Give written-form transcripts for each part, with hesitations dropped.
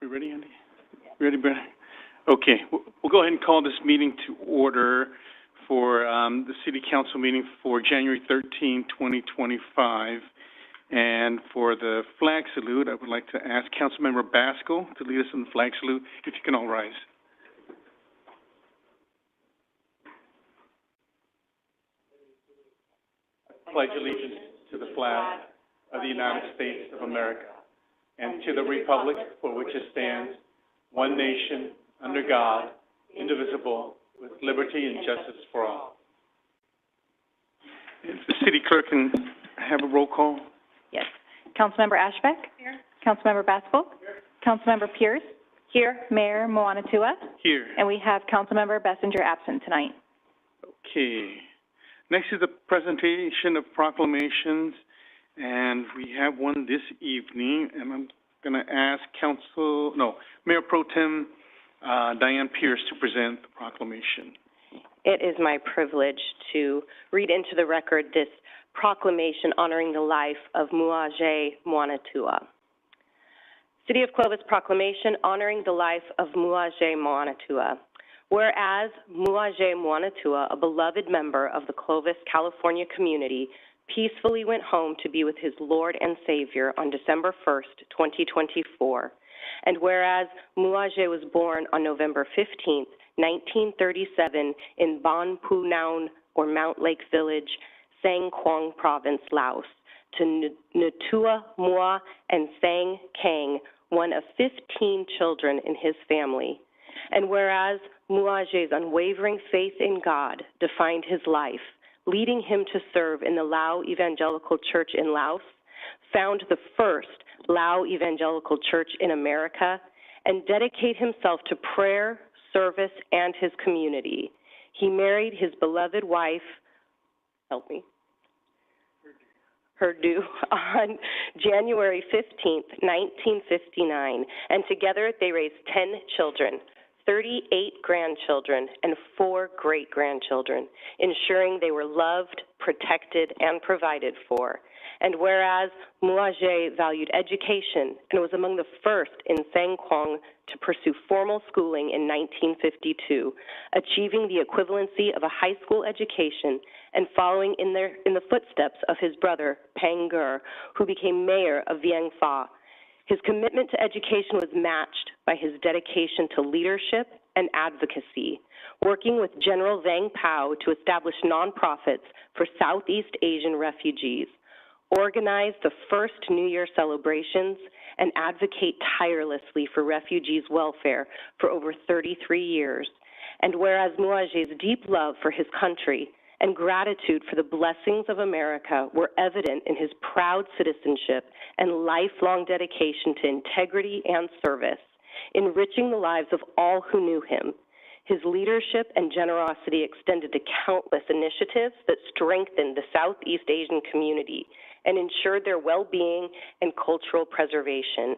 We ready, Andy? Ready, Brett? Okay, we'll go ahead and call this meeting to order for the City Council meeting for January 13, 2025. And for the flag salute, I would like to ask Councilmember Basco to lead us in the flag salute. If you can all rise. I pledge allegiance to the flag of the United States of America and to the republic for which it stands, one nation, under God, indivisible, with liberty and justice for all. If the city clerk can have a roll call. Yes. Councilmember Ashbeck? Here. Councilmember Basco? Here. Councilmember Pierce? Here. Mayor Moanatua? Here. And we have Councilmember Bessinger absent tonight. Okay. Next is the presentation of proclamations, and we have one this evening, and I'm going to ask Mayor Pro Tem Diane Pierce to present the proclamation. It is my privilege to read into the record this proclamation honoring the life of Muaje Moanatua. City of Clovis proclamation honoring the life of Muaje Moanatua. Whereas Muaje Moanatua, a beloved member of the Clovis, California community, peacefully went home to be with his Lord and Savior on December 1st, 2024. And whereas Muaje was born on November 15th, 1937 in Ban Pu Naun, or Mount Lake Village, Sang Quang Province, Laos, to Natua Mua and Sang Kang, one of 15 children in his family. And whereas Muaje's unwavering faith in God defined his life, leading him to serve in the Lao Evangelical Church in Laos, found the first Lao Evangelical Church in America, and dedicate himself to prayer, service, and his community. He married his beloved wife, Herdu, on January 15th, 1959, and together they raised 10 children, 38 grandchildren, and 4 great-grandchildren, ensuring they were loved, protected, and provided for. And whereas Muaje valued education and was among the first in Sang Quang to pursue formal schooling in 1952, achieving the equivalency of a high school education and following in the footsteps of his brother, Pang Ger, who became mayor of Vieng Pha. His commitment to education was matched by his dedication to leadership and advocacy, working with General Vang Pao to establish nonprofits for Southeast Asian refugees, organize the first New Year celebrations, and advocate tirelessly for refugees' welfare for over 33 years. And whereas Muaje's deep love for his country and gratitude for the blessings of America were evident in his proud citizenship and lifelong dedication to integrity and service, enriching the lives of all who knew him, his leadership and generosity extended to countless initiatives that strengthened the Southeast Asian community and ensured their well-being and cultural preservation.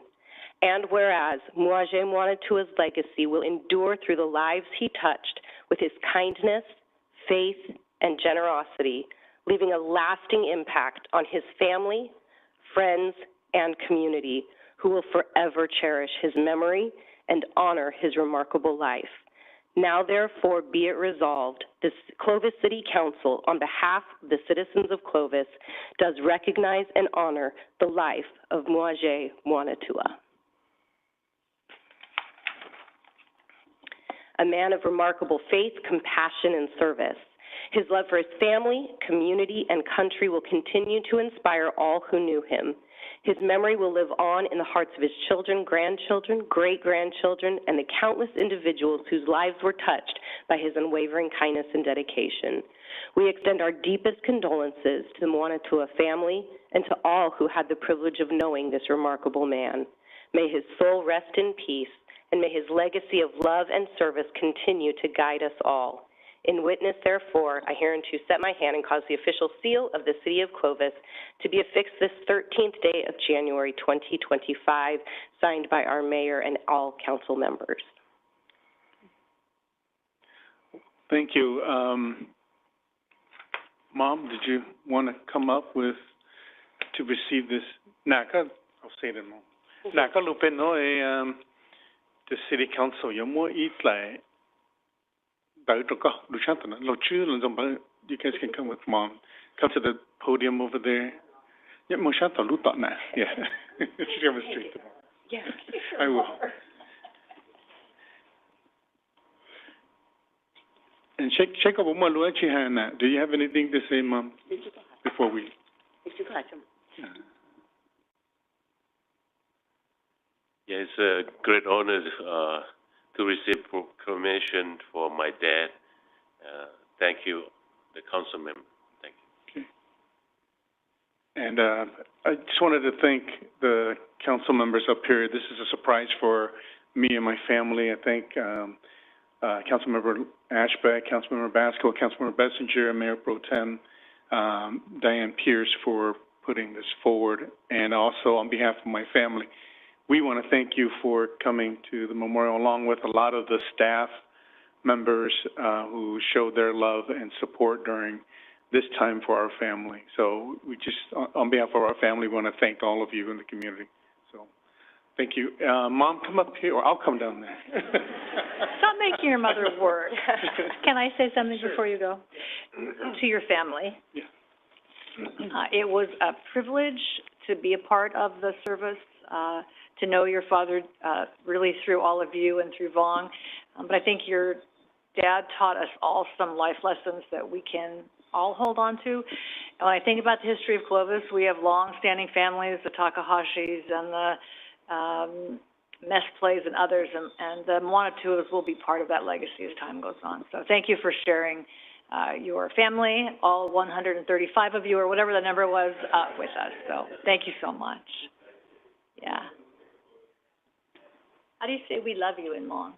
And whereas Muaje Moanatua's legacy will endure through the lives he touched with his kindness, faith, and generosity, leaving a lasting impact on his family, friends, and community, who will forever cherish his memory and honor his remarkable life. Now, therefore, be it resolved, the Clovis City Council, on behalf of the citizens of Clovis, does recognize and honor the life of Muaje Moanatua. A man of remarkable faith, compassion, and service. His love for his family, community, and country will continue to inspire all who knew him. His memory will live on in the hearts of his children, grandchildren, great-grandchildren, and the countless individuals whose lives were touched by his unwavering kindness and dedication. We extend our deepest condolences to the Moanatua family and to all who had the privilege of knowing this remarkable man. May his soul rest in peace, and may his legacy of love and service continue to guide us all. In witness, therefore, I hereunto set my hand and cause the official seal of the City of Clovis to be affixed this 13th day of January 2025, signed by our mayor and all council members. Thank you. Mom, did you want to come up to receive this? I'll say it in a moment. Naka lupe no The city council, you more eat like, you guys can come with mom. Come to the podium over there. Yeah, more shanta luta na. Yeah. She's coming straight tomorrow. Yes. I will. And check out more Luachi. Do you have anything to say, Mom, before we? Yeah, it's a great honor to receive proclamation for my dad. Thank you, the council member. Thank you. Okay. And I just wanted to thank the council members up here. This is a surprise for me and my family. I thank Councilmember Ashbeck, Councilmember Basco, Councilmember Bessinger, and Mayor Pro Tem Diane Pierce for putting this forward. And also on behalf of my family, we want to thank you for coming to the memorial, along with a lot of the staff members who showed their love and support during this time for our family. So we just, on behalf of our family, want to thank all of you in the community. So thank you. Mom, come up here, or I'll come down there. Stop making your mother work. Can I say something before you go? To your family. Yeah. It was a privilege to be a part of the service, to know your father really through all of you and through Vong. But I think your dad taught us all some life lessons that we can all hold on to. And when I think about the history of Clovis, we have long-standing families, the Takahashis and the Mess Plays and others, and the Moana-Tuas will be part of that legacy as time goes on. So thank you for sharing your family, all 135 of you, or whatever the number was, with us. So thank you so much. Yeah. How do you say we love you in Hmong?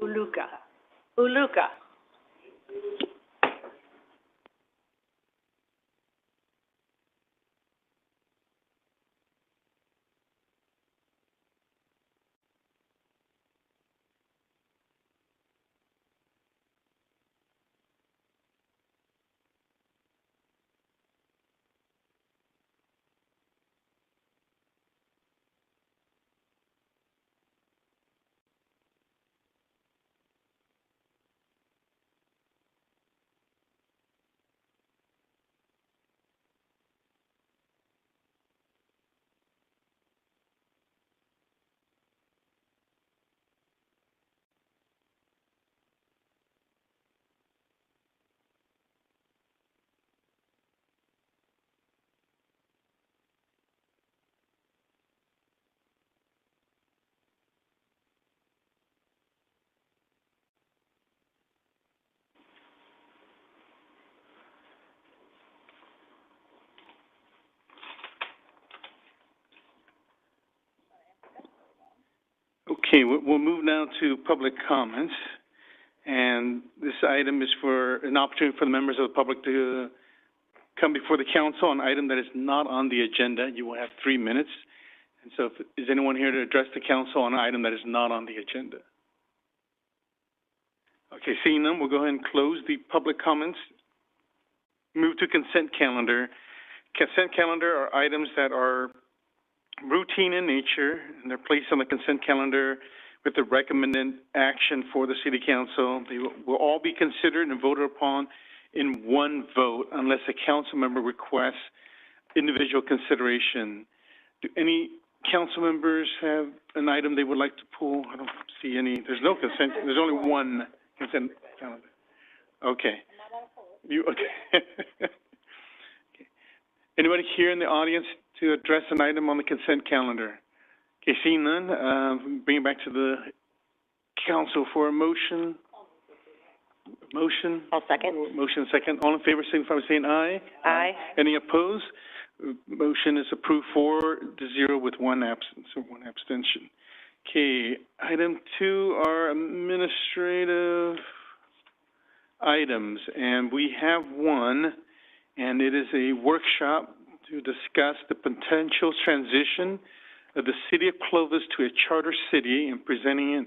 Uluka. Uluka. Okay, we'll move now to public comments. And this item is for an opportunity for the members of the public to come before the council on an item that is not on the agenda. You will have 3 minutes. And so is anyone here to address the council on an item that is not on the agenda? Okay, seeing none, we'll go ahead and close the public comments. Move to consent calendar. Consent calendar are items that are routine in nature, and they're placed on the consent calendar with the recommended action for the City Council. They will all be considered and voted upon in one vote unless a council member requests individual consideration. Do any council members have an item they would like to pull? I don't see any. There's no consent. There's only one consent calendar. Okay. You, okay. Okay. Anybody here in the audience to address an item on the consent calendar? Okay, seeing none, bring it back to the council for a motion. Motion? I'll second. Motion second. All in favor, signify by saying aye. Aye. Any opposed? Motion is approved 4-0 with one absence or one abstention. Okay, item 2 are administrative items, and we have one, and it is a workshop to discuss the potential transition of the City of Clovis to a charter city, and presenting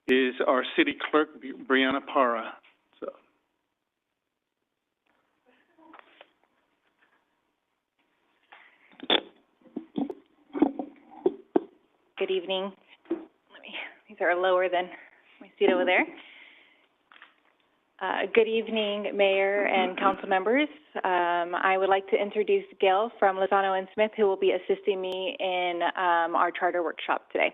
it is our City Clerk, Brianna Parra. So. Good evening. These are lower than my seat over there. Good evening, Mayor and council members. I would like to introduce Gail from Lozano and Smith, who will be assisting me in our charter workshop today.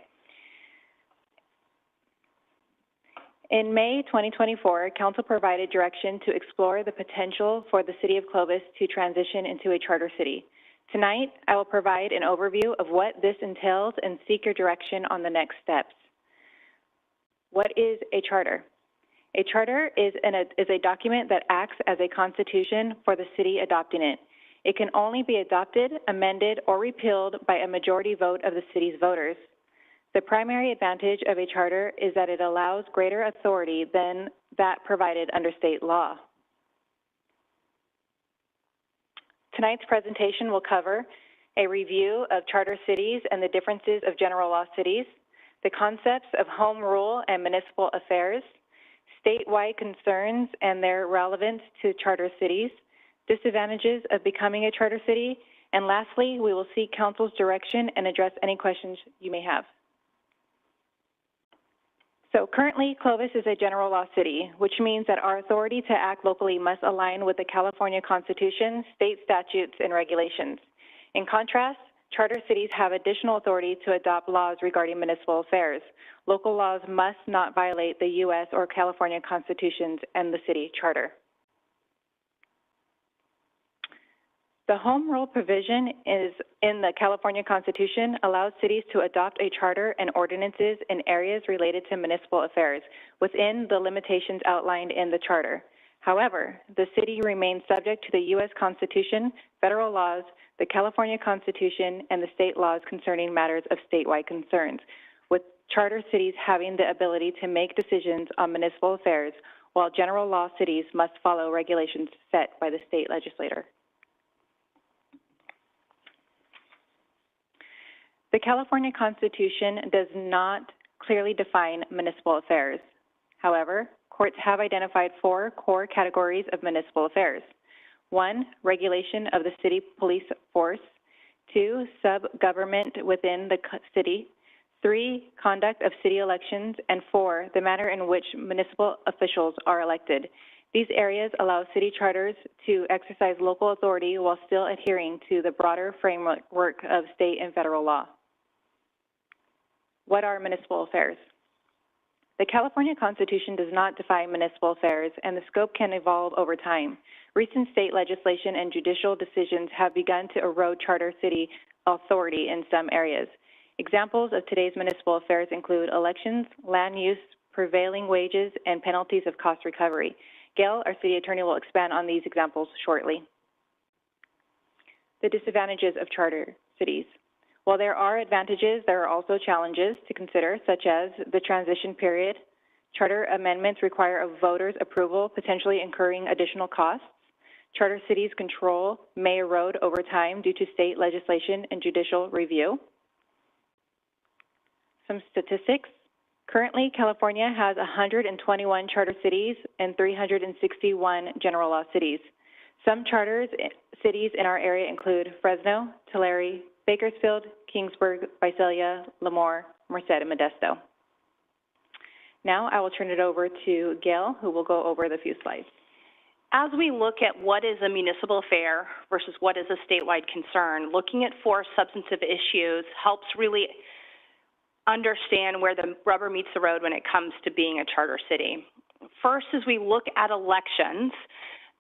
In May 2024, Council provided direction to explore the potential for the City of Clovis to transition into a charter city. Tonight, I will provide an overview of what this entails and seek your direction on the next steps. What is a charter? A charter is a document that acts as a constitution for the city adopting it. It can only be adopted, amended, or repealed by a majority vote of the city's voters. The primary advantage of a charter is that it allows greater authority than that provided under state law. Tonight's presentation will cover a review of charter cities and the differences of general law cities, the concepts of home rule and municipal affairs, statewide concerns and their relevance to charter cities, disadvantages of becoming a charter city, and lastly, we will seek council's direction and address any questions you may have. So currently, Clovis is a general law city, which means that our authority to act locally must align with the California Constitution, state statutes, and regulations. In contrast, charter cities have additional authority to adopt laws regarding municipal affairs. Local laws must not violate the U.S. or California constitutions and the city charter. The home rule provision is in the California Constitution allows cities to adopt a charter and ordinances in areas related to municipal affairs within the limitations outlined in the charter. However, the city remains subject to the U.S. Constitution, federal laws, the California Constitution, and the state laws concerning matters of statewide concerns, with charter cities having the ability to make decisions on municipal affairs, while general law cities must follow regulations set by the state legislator. The California Constitution does not clearly define municipal affairs. However, courts have identified 4 core categories of municipal affairs. 1, regulation of the city police force. 2, sub-government within the city. 3, conduct of city elections. And 4, the manner in which municipal officials are elected. These areas allow city charters to exercise local authority while still adhering to the broader framework of state and federal law. What are municipal affairs? The California Constitution does not define municipal affairs, and the scope can evolve over time. Recent state legislation and judicial decisions have begun to erode charter city authority in some areas. Examples of today's municipal affairs include elections, land use, prevailing wages, and penalties of cost recovery. Gail, our city attorney, will expand on these examples shortly. The disadvantages of charter cities. While there are advantages, there are also challenges to consider, such as the transition period. Charter amendments require a voter's approval, potentially incurring additional costs. Charter cities' control may erode over time due to state legislation and judicial review. Some statistics. Currently, California has 121 charter cities and 361 general law cities. Some charter cities in our area include Fresno, Tulare, Bakersfield, Kingsburg, Visalia, Lemoore, Merced, and Modesto. Now I will turn it over to Gail, who will go over the few slides. As we look at what is a municipal affair versus what is a statewide concern, looking at 4 substantive issues helps really understand where the rubber meets the road when it comes to being a charter city. First, as we look at elections,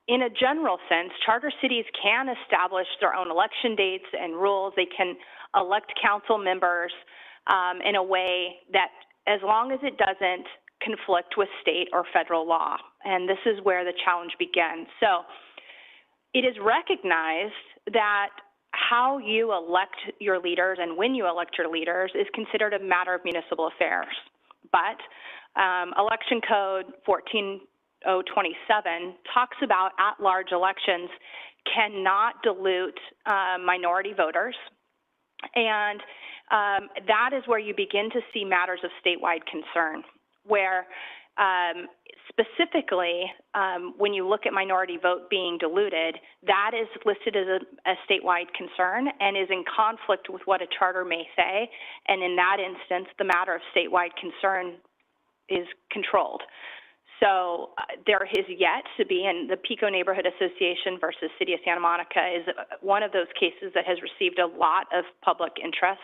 in a general sense, charter cities can establish their own election dates and rules. They can elect council members in a way that, as long as it doesn't conflict with state or federal law. And this is where the challenge begins. So it is recognized that how you elect your leaders and when you elect your leaders is considered a matter of municipal affairs. But Election Code 14027 talks about at-large elections cannot dilute minority voters, and that is where you begin to see matters of statewide concern, where Specifically, when you look at minority vote being diluted, that is listed as a statewide concern and is in conflict with what a charter may say. And in that instance, the matter of statewide concern is controlled. So there is yet to be, and the Pico Neighborhood Association versus City of Santa Monica is one of those cases that has received a lot of public interest.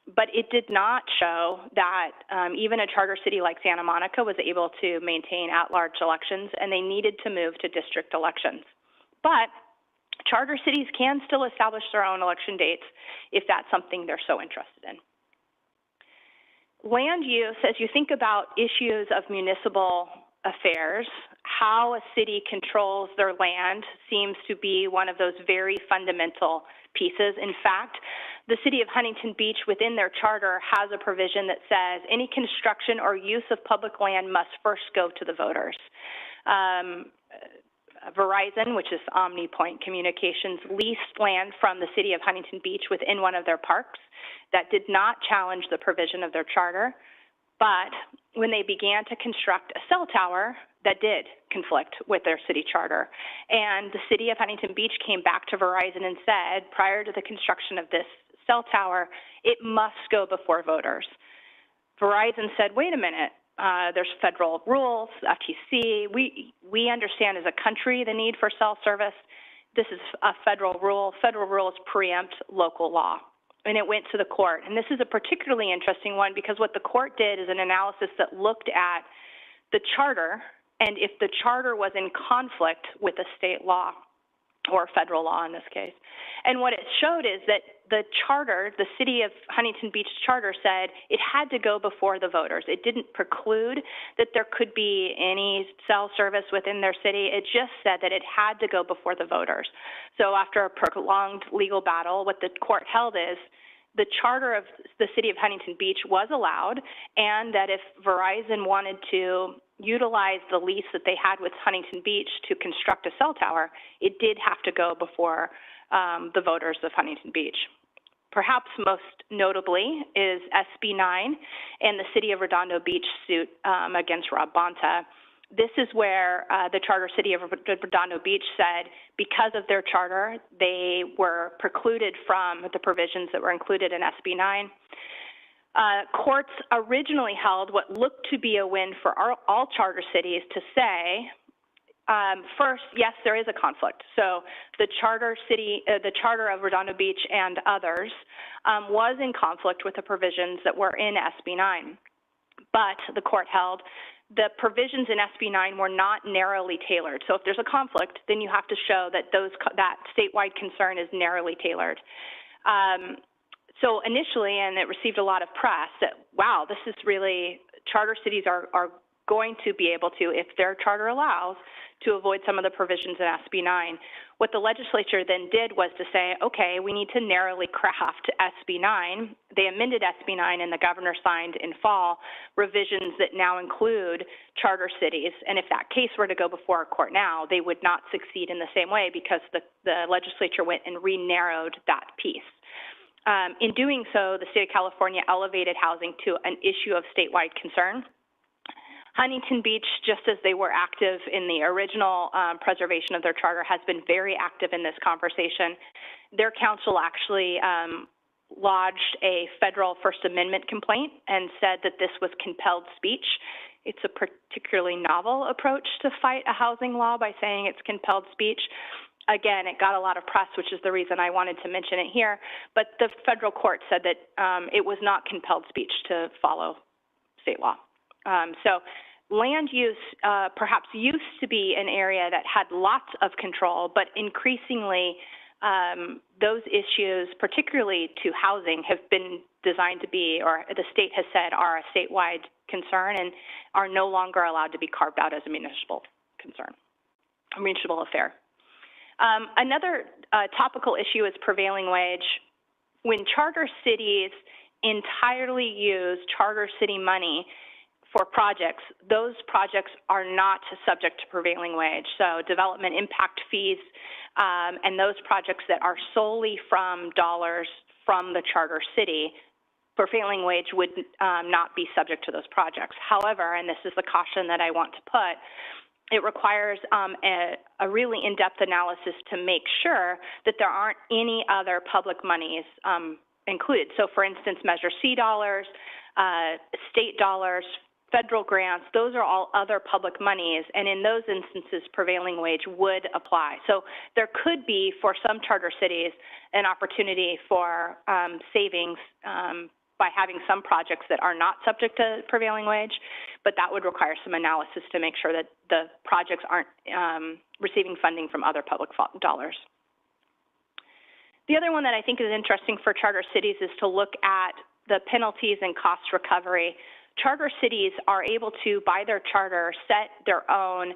But it did not show that even a charter city like Santa Monica was able to maintain at-large elections, and they needed to move to district elections. But charter cities can still establish their own election dates if that's something they're so interested in. Land use, as you think about issues of municipal affairs, how a city controls their land seems to be one of those very fundamental pieces. In fact, the City of Huntington Beach within their charter has a provision that says any construction or use of public land must first go to the voters. Verizon, which is OmniPoint Communications, leased land from the City of Huntington Beach within one of their parks. That did not challenge the provision of their charter, but when they began to construct a cell tower, that did conflict with their city charter. And the City of Huntington Beach came back to Verizon and said, prior to the construction of this cell tower, it must go before voters. Verizon said, wait a minute, there's federal rules, FTC. We understand as a country the need for cell service. This is a federal rule. Federal rules preempt local law. And it went to the court. And this is a particularly interesting one because what the court did is an analysis that looked at the charter and if the charter was in conflict with a state law or federal law in this case. And what it showed is that the charter, the City of Huntington Beach charter said it had to go before the voters. It didn't preclude that there could be any cell service within their city. It just said that it had to go before the voters. So after a prolonged legal battle, what the court held is the charter of the City of Huntington Beach was allowed, and that if Verizon wanted to utilize the lease that they had with Huntington Beach to construct a cell tower, it did have to go before the voters of Huntington Beach. Perhaps most notably is SB 9 and the City of Redondo Beach suit against Rob Bonta. This is where the charter city of Redondo Beach said because of their charter, they were precluded from the provisions that were included in SB 9. Courts originally held what looked to be a win for all charter cities to say, first, yes, there is a conflict. So the charter of Redondo Beach and others was in conflict with the provisions that were in SB 9. But the court held the provisions in SB 9 were not narrowly tailored. So if there's a conflict, then you have to show that that statewide concern is narrowly tailored. So initially, and it received a lot of press, that, wow, this is really, charter cities are going to be able to, if their charter allows, to avoid some of the provisions in SB 9. What the legislature then did was to say, okay, we need to narrowly craft SB 9. They amended SB 9 and the governor signed in fall revisions that now include charter cities. And if that case were to go before a court now, they would not succeed in the same way because the legislature went and re-narrowed that piece. In doing so, the state of California elevated housing to an issue of statewide concern. Huntington Beach, just as they were active in the original preservation of their charter, has been very active in this conversation. Their council actually lodged a federal First Amendment complaint and said that this was compelled speech. It's a particularly novel approach to fight a housing law by saying it's compelled speech. Again, it got a lot of press, which is the reason I wanted to mention it here, but the federal court said that it was not compelled speech to follow state law. So land use perhaps used to be an area that had lots of control, but increasingly those issues, particularly to housing, have been designed to be, or the state has said, are a statewide concern and are no longer allowed to be carved out as a municipal concern, a municipal affair. Another topical issue is prevailing wage. When charter cities entirely use charter city money for projects, those projects are not subject to prevailing wage. So development impact fees and those projects that are solely from dollars from the charter city prevailing wage would not be subject to those projects. However, and this is the caution that I want to put, it requires a really in-depth analysis to make sure that there aren't any other public monies included. So, for instance, Measure C dollars, state dollars, federal grants, those are all other public monies, and in those instances, prevailing wage would apply. So there could be, for some charter cities, an opportunity for savings by having some projects that are not subject to prevailing wage, but that would require some analysis to make sure that the projects aren't receiving funding from other public dollars. The other one that I think is interesting for charter cities is to look at the penalties and cost recovery. Charter cities are able to, by their charter, set their own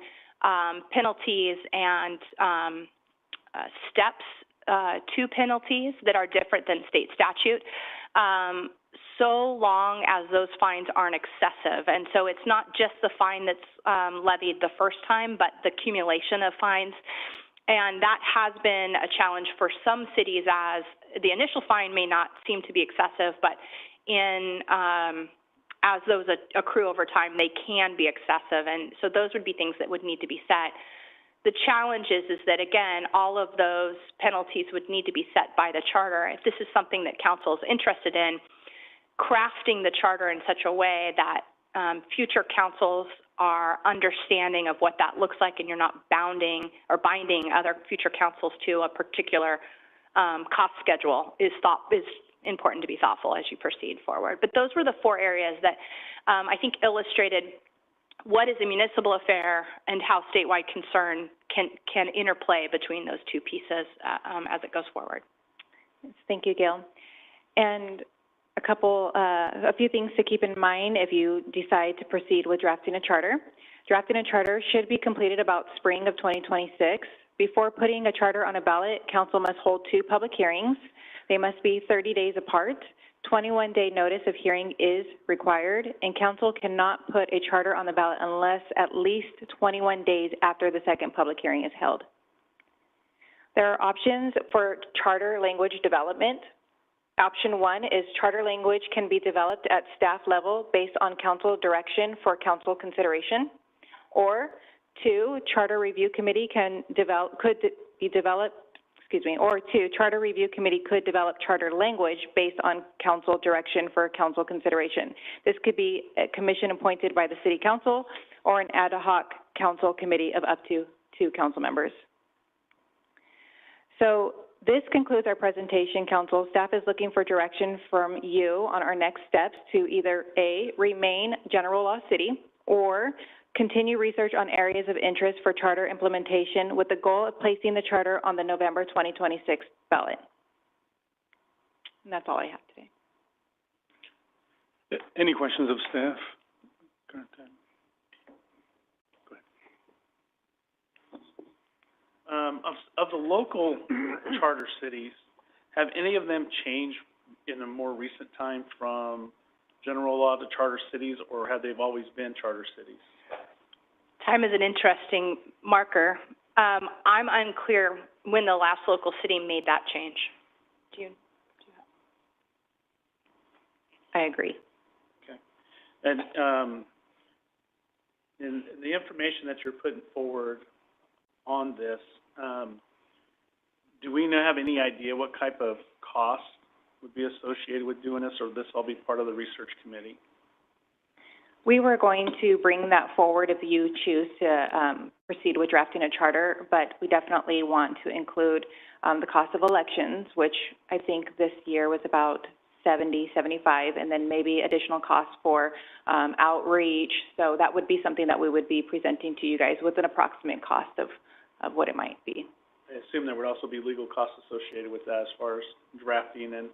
penalties and steps to penalties that are different than state statute, so long as those fines aren't excessive. And so it's not just the fine that's levied the first time, but the accumulation of fines. And that has been a challenge for some cities, as the initial fine may not seem to be excessive, but as those accrue over time, they can be excessive, and so those would be things that would need to be set. The challenge is that, again, all of those penalties would need to be set by the charter. If this is something that council is interested in, crafting the charter in such a way that future councils are understanding of what that looks like, and you're not binding other future councils to a particular cost schedule is important to be thoughtful as you proceed forward. But those were the four areas that I think illustrated what is a municipal affair and how statewide concern can interplay between those two pieces as it goes forward. Thank you, Gail. And a few things to keep in mind if you decide to proceed with drafting a charter. Drafting a charter should be completed about spring of 2026. Before putting a charter on a ballot, council must hold 2 public hearings. They must be 30 days apart. 21-day notice of hearing is required, and council cannot put a charter on the ballot unless at least 21 days after the second public hearing is held. There are options for charter language development. Option 1 is charter language can be developed at staff level based on council direction for council consideration. Or 2, charter review committee charter review committee could develop charter language based on council direction for council consideration. This could be a commission appointed by the city council or an ad hoc council committee of up to 2 council members. So this concludes our presentation, council. Staff is looking for direction from you on our next steps to either A, remain general law city, or continue research on areas of interest for charter implementation with the goal of placing the charter on the November 2026 ballot. And that's all I have today. Any questions of staff? Go ahead. Of the local charter cities, have any of them changed in a more recent time from general law to charter cities, or have they always been charter cities? Time is an interesting marker. I'm unclear when the last local city made that change. Do you I agree. Okay. And in the information that you're putting forward on this, do we have any idea what type of cost would be associated with doing this, or would this all be part of the research committee? We were going to bring that forward if you choose to proceed with drafting a charter, but we definitely want to include the cost of elections, which I think this year was about $70, $75, and then maybe additional costs for outreach. So that would be something that we would be presenting to you guys with an approximate cost of what it might be. I assume there would also be legal costs associated with that as far as drafting and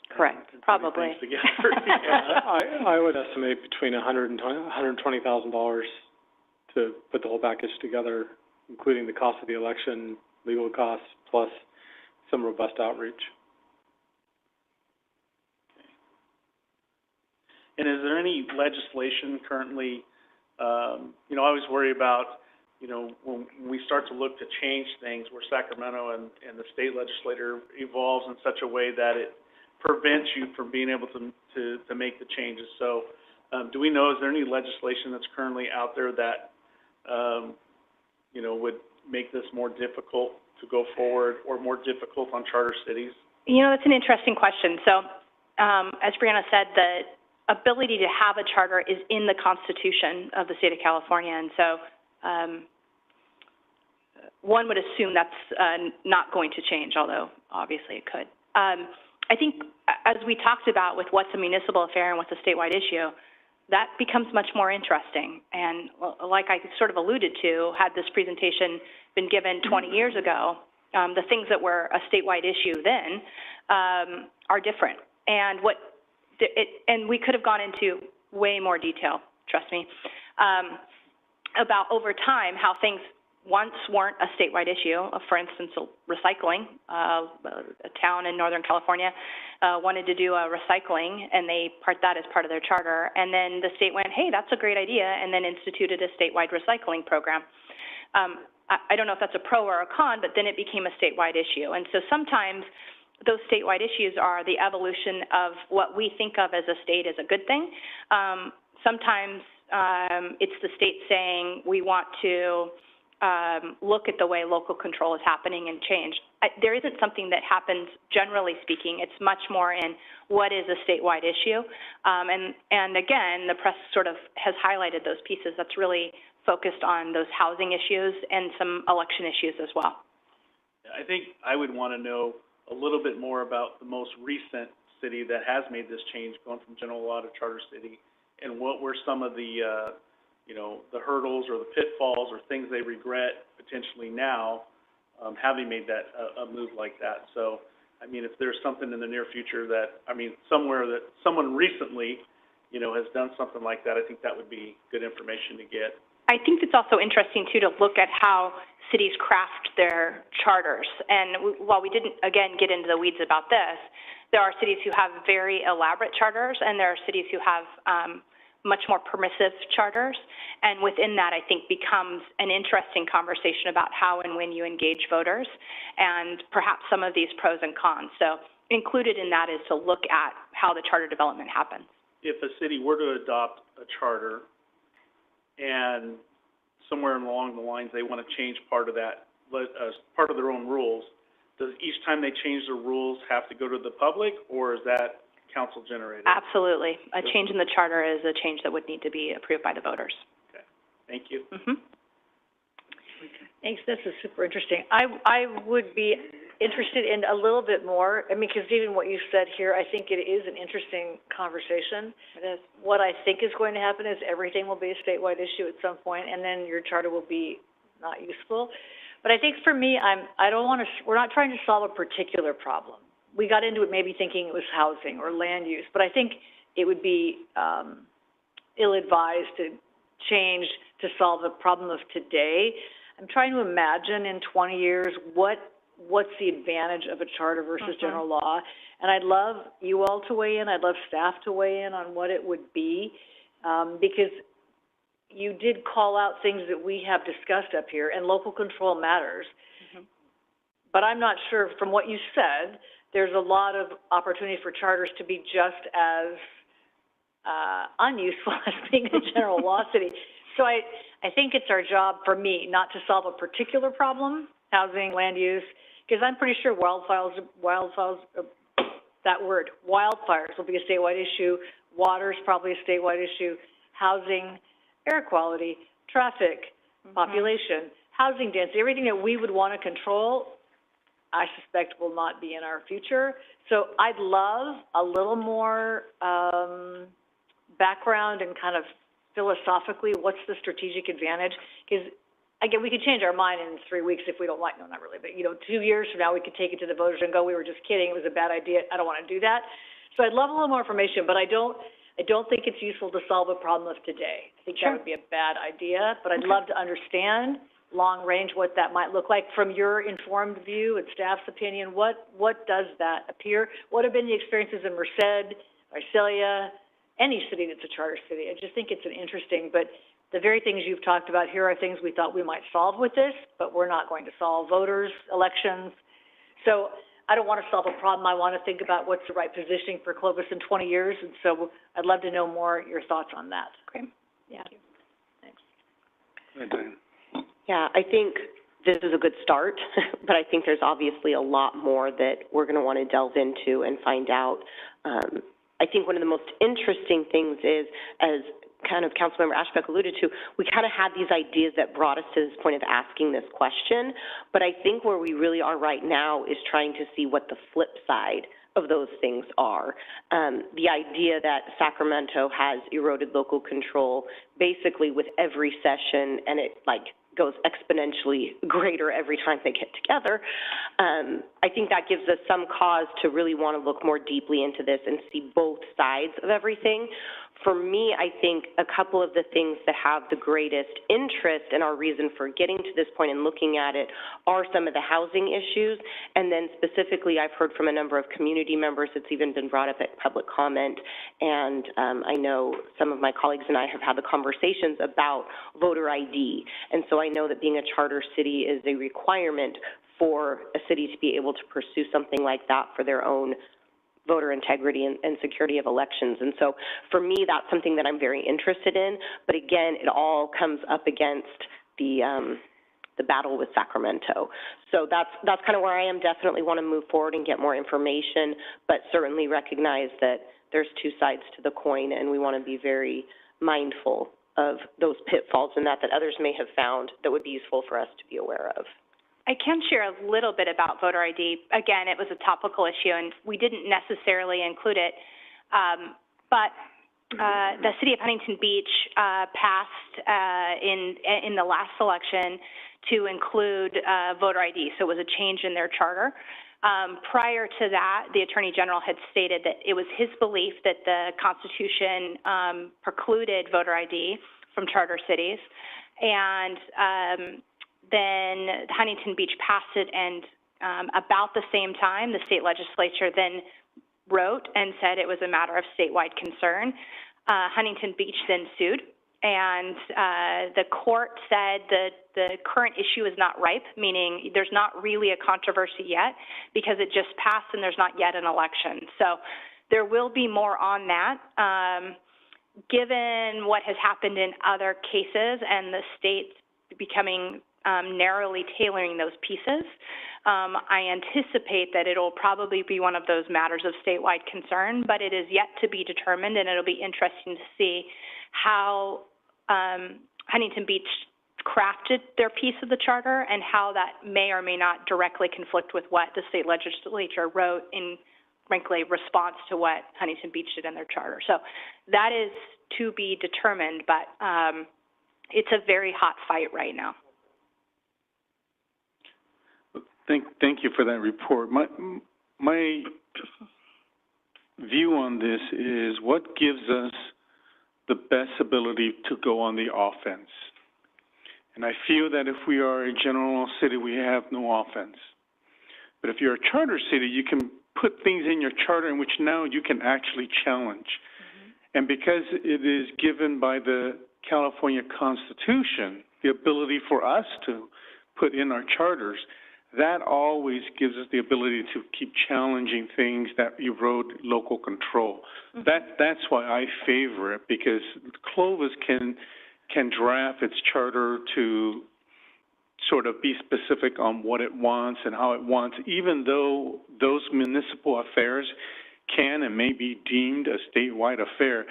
correct, probably. Things together. Yeah, I would estimate between $120,000 to put the whole package together, including the cost of the election, legal costs, plus some robust outreach. Okay. And is there any legislation currently, I always worry about, when we start to look to change things where Sacramento and the state legislature evolves in such a way that it prevent you from being able to make the changes. So, do we know, is there any legislation that's currently out there that, you know, would make this more difficult to go forward or more difficult on charter cities? You know, that's an interesting question. So, as Brianna said, the ability to have a charter is in the Constitution of the state of California, and so one would assume that's not going to change, although obviously it could. I think, as we talked about with what's a municipal affair and what's a statewide issue, that becomes much more interesting. And like I sort of alluded to, had this presentation been given 20 years ago, the things that were a statewide issue then are different. And and we could have gone into way more detail, trust me, about over time how things once weren't a statewide issue. For instance, recycling. A town in Northern California wanted to do a recycling, and they part that as part of their charter. And then the state went, hey, that's a great idea, and then instituted a statewide recycling program. I don't know if that's a pro or a con, but then it became a statewide issue. And so sometimes those statewide issues are the evolution of what we think of as a state as a good thing. Sometimes it's the state saying we want to look at the way local control is happening and change. There isn't something that happens, generally speaking. It's much more in what is a statewide issue. And again, the press sort of has highlighted those pieces. That's really focused on those housing issues and some election issues as well. I think I would want to know a little bit more about the most recent city that has made this change, going from general law to charter city, and what were some of the you know, the hurdles or the pitfalls or things they regret potentially now, having made that, a move like that. So, I mean, if there's something in the near future that, I mean, somewhere that someone recently, you know, has done something like that, I think that would be good information to get. I think it's also interesting, too, to look at how cities craft their charters. And while we didn't, again, get into the weeds about this, there are cities who have very elaborate charters, and there are cities who have much more permissive charters, and within that, I think, becomes an interesting conversation about how and when you engage voters, and perhaps some of these pros and cons. So included in that is to look at how the charter development happens. If a city were to adopt a charter, and somewhere along the lines they want to change part of that, part of their own rules, does each time they change the rules have to go to the public, or is that council generated? Absolutely. A change in the charter is a change that would need to be approved by the voters. Okay. Thank you. Thanks, this is super interesting. I would be interested in a little bit more, I mean, because even what you said here, I think it is an interesting conversation. It is. What I think is going to happen is everything will be a statewide issue at some point, and then your charter will be not useful. But I think for me, we're not trying to solve a particular problem. We got into it maybe thinking it was housing or land use, but I think it would be ill-advised to change to solve the problem of today. I'm trying to imagine in 20 years what's the advantage of a charter versus general law, and I'd love you all to weigh in. I'd love staff to weigh in on what it would be, because you did call out things that we have discussed up here, and local control matters. But I'm not sure, from what you said, there's a lot of opportunity for charters to be just as unuseful as being a general law city. So I think it's our job, for me, not to solve a particular problem, housing, land use, because I'm pretty sure wildfires, that word, wildfires will be a statewide issue, water's probably a statewide issue, housing, air quality, traffic, population, housing density, everything that we would want to control, I suspect will not be in our future. So I'd love a little more background and kind of philosophically, what's the strategic advantage? Because, again, we could change our mind in 3 weeks if we don't like, no, not really, but, 2 years from now, we could take it to the voters and go, we were just kidding, it was a bad idea, I don't want to do that. So I'd love a little more information, but I don't think it's useful to solve a problem of today. I think that would be a bad idea, but I'd love to understand long range what that might look like from your informed view and staff's opinion. What does that appear? What have been the experiences in Merced, Visalia, any city that's a charter city? I just think it's an interesting, but the very things you've talked about here are things we thought we might solve with this, but we're not going to solve: voters, elections. So I don't want to solve a problem. I want to think about what's the right positioning for Clovis in 20 years, and so I'd love to know more your thoughts on that. Okay. Yeah. Thanks. Yeah, I think this is a good start, but I think there's obviously a lot more that we're going to want to delve into and find out. I think one of the most interesting things is, as kind of Councilmember Ashbeck alluded to, we kind of had these ideas that brought us to this point of asking this question, but I think where we really are right now is trying to see what the flip side of those things are. The idea that Sacramento has eroded local control basically with every session, and it goes exponentially greater every time they get together. I think that gives us some cause to really want to look more deeply into this and see both sides of everything. For me, I think a couple of the things that have the greatest interest and our reason for getting to this point and looking at it are some of the housing issues. And then specifically, I've heard from a number of community members, it's even been brought up at public comment. And I know some of my colleagues and I have had the conversations about voter ID. And so I know that being a charter city is a requirement for a city to be able to pursue something like that for their own voter integrity and security of elections. And so for me, that's something that I'm very interested in. But again, it all comes up against the battle with Sacramento. So that's kind of where I am. Definitely want to move forward and get more information, but certainly recognize that there's two sides to the coin, and we want to be very mindful of those pitfalls and that others may have found that would be useful for us to be aware of. I can share a little bit about voter ID. Again, it was a topical issue, and we didn't necessarily include it, but the city of Huntington Beach passed in the last election to include voter ID, so it was a change in their charter. Prior to that, the Attorney General had stated that it was his belief that the Constitution precluded voter ID from charter cities, and then Huntington Beach passed it, and about the same time, the state legislature then wrote and said it was a matter of statewide concern. Huntington Beach then sued, and the court said that the current issue is not ripe, meaning there's not really a controversy yet because it just passed and there's not yet an election. So there will be more on that. Given what has happened in other cases and the states becoming narrowly tailoring those pieces, I anticipate that it'll probably be one of those matters of statewide concern, but it is yet to be determined, and it'll be interesting to see how Huntington Beach crafted their piece of the charter and how that may or may not directly conflict with what the state legislature wrote in, frankly, response to what Huntington Beach did in their charter. So that is to be determined, but it's a very hot fight right now. Thank you for that report. My view on this is what gives us the best ability to go on the offense. And I feel that if we are a general city, we have no offense. But if you're a charter city, you can put things in your charter in which now you can actually challenge. Mm-hmm. And because it is given by the California Constitution, the ability for us to put in our charters, that always gives us the ability to keep challenging things that erode local control. Mm-hmm. That's why I favor it, because Clovis can draft its charter to sort of be specific on what it wants and how it wants, even though those municipal affairs can and may be deemed a statewide affair.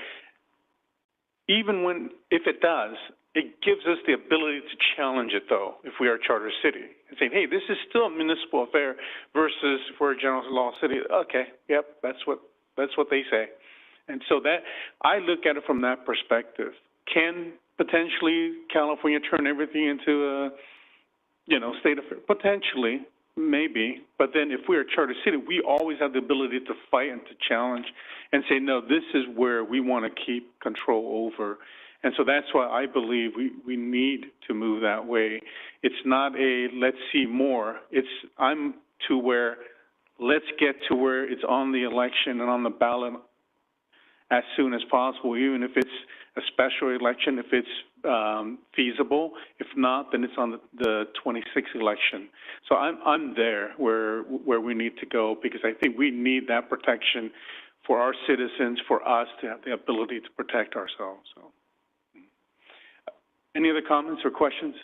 Even if it does, it gives us the ability to challenge it, though, if we are a charter city, and saying, hey, this is still a municipal affair versus if we're a general law city. Okay, yep, that's what they say. And so that, I look at it from that perspective. Can potentially California turn everything into a, state affair? Potentially, maybe. But then if we're a charter city, we always have the ability to fight and to challenge and say, no, this is where we want to keep control over. And so that's why I believe we need to move that way. It's not a let's see more. I'm to where let's get to where it's on the election and on the ballot as soon as possible, even if it's a special election, if it's feasible. If not, then it's on the 26th election. So I'm there where we need to go, because I think we need that protection for our citizens, for us to have the ability to protect ourselves. So, any other comments or questions?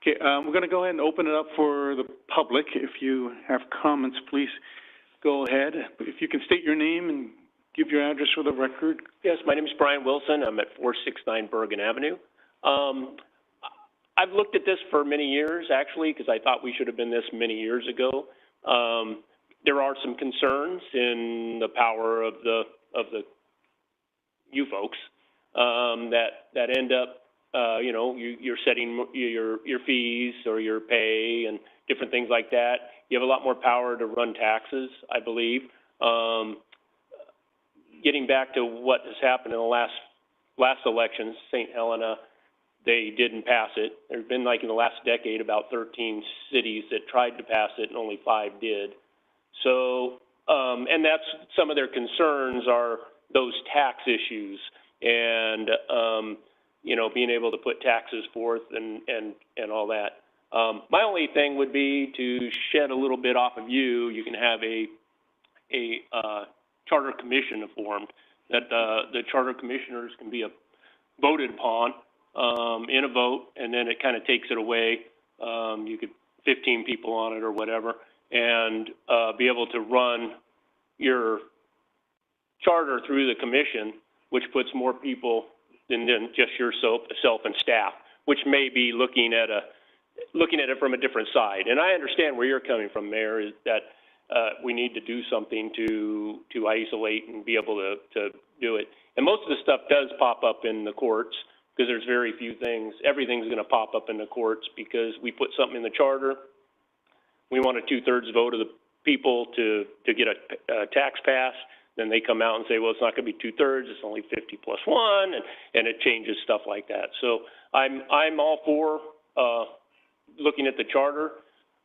Okay, we're going to go ahead and open it up for the public. If you have comments, please go ahead. If you can state your name and give your address for the record. Yes, my name is Brian Wilson. I'm at 469 Bergen Avenue. I've looked at this for many years, actually, because I thought we should have been this many years ago. There are some concerns in the power of the you folks that end up, you're setting your fees or your pay and different things like that. You have a lot more power to run taxes, I believe. Getting back to what has happened in the last elections, St. Helena, they didn't pass it. There's been, like, in the last decade, about 13 cities that tried to pass it and only 5 did. So, and that's some of their concerns are those tax issues and, being able to put taxes forth and all that. My only thing would be to shed a little bit off of you. You can have a charter commission formed that the charter commissioners can be voted upon in a vote, and then it kind of takes it away. You could 15 people on it or whatever, and be able to run your charter through the commission, which puts more people than just yourself and staff, which may be looking at it from a different side. And I understand where you're coming from, Mayor, is that we need to do something to isolate and be able to do it. And most of the stuff does pop up in the courts, because there's very few things. Everything's going to pop up in the courts because we put something in the charter. We want a 2/3 vote of the people to get a tax pass. Then they come out and say, well, it's not going to be 2/3, it's only 50 plus 1, and it changes stuff like that. So I'm all for looking at the charter,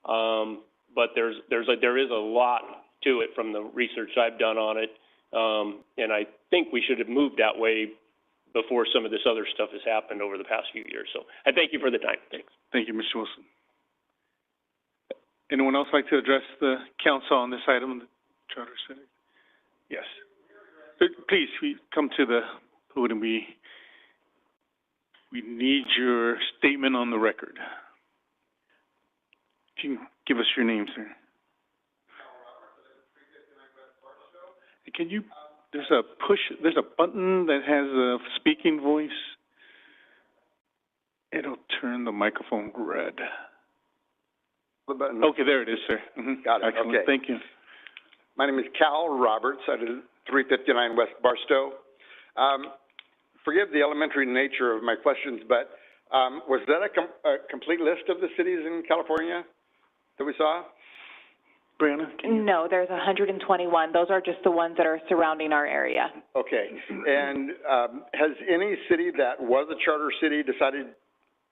but there is a lot to it from the research I've done on it, and I think we should have moved that way before some of this other stuff has happened over the past few years. So I thank you for the time. Thanks. Thank you, Mr. Wilson. Anyone else like to address the council on this item, the charter setting? Yes. Please, we come to the podium. We need your statement on the record. Can you give us your name, sir? Can you, there's a button that has a speaking voice. It'll turn the microphone red. The button. Okay, there it is, sir. Mm-hmm. Got it. Excellent. Okay. Thank you. My name is Cal Roberts. I live 359 West Barstow. Forgive the elementary nature of my questions, but was that a complete list of the cities in California that we saw? Brianna? No, there's 121. Those are just the ones that are surrounding our area. Okay. And has any city that was a charter city decided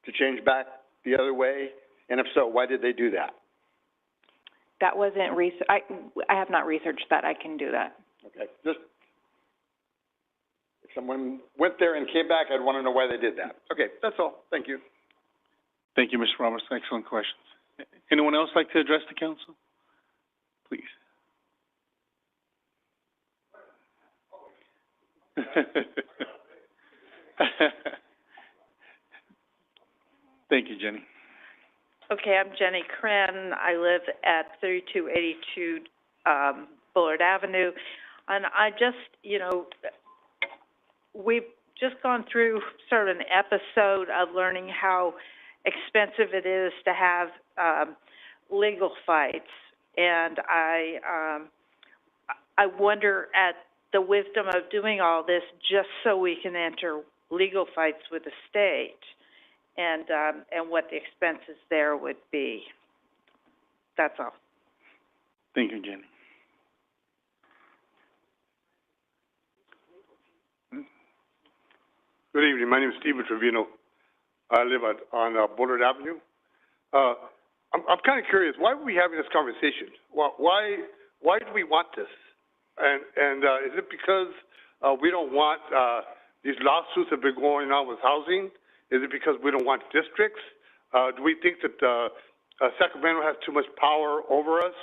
to change back the other way? And if so, why did they do that? That wasn't I have not researched that. I can do that. Okay. Just if someone went there and came back, I'd want to know why they did that. Okay, that's all. Thank you. Thank you, Mr. Roberts. Excellent questions. Anyone else like to address the council? Please. Thank you, Jenny. Okay, I'm Jenny Kren. I live at 3282 Bullard Avenue. And I just, we've just gone through sort of an episode of learning how expensive it is to have legal fights. And I wonder at the wisdom of doing all this just so we can enter legal fights with the state, and what the expenses there would be. That's all. Thank you, Jenny. Good evening. My name is Stephen Trevino. I live on Bullard Avenue. I'm kind of curious. Why are we having this conversation? Why do we want this? And is it because we don't want, these lawsuits have been going on with housing? Is it because we don't want districts? Do we think that, Sacramento has too much power over us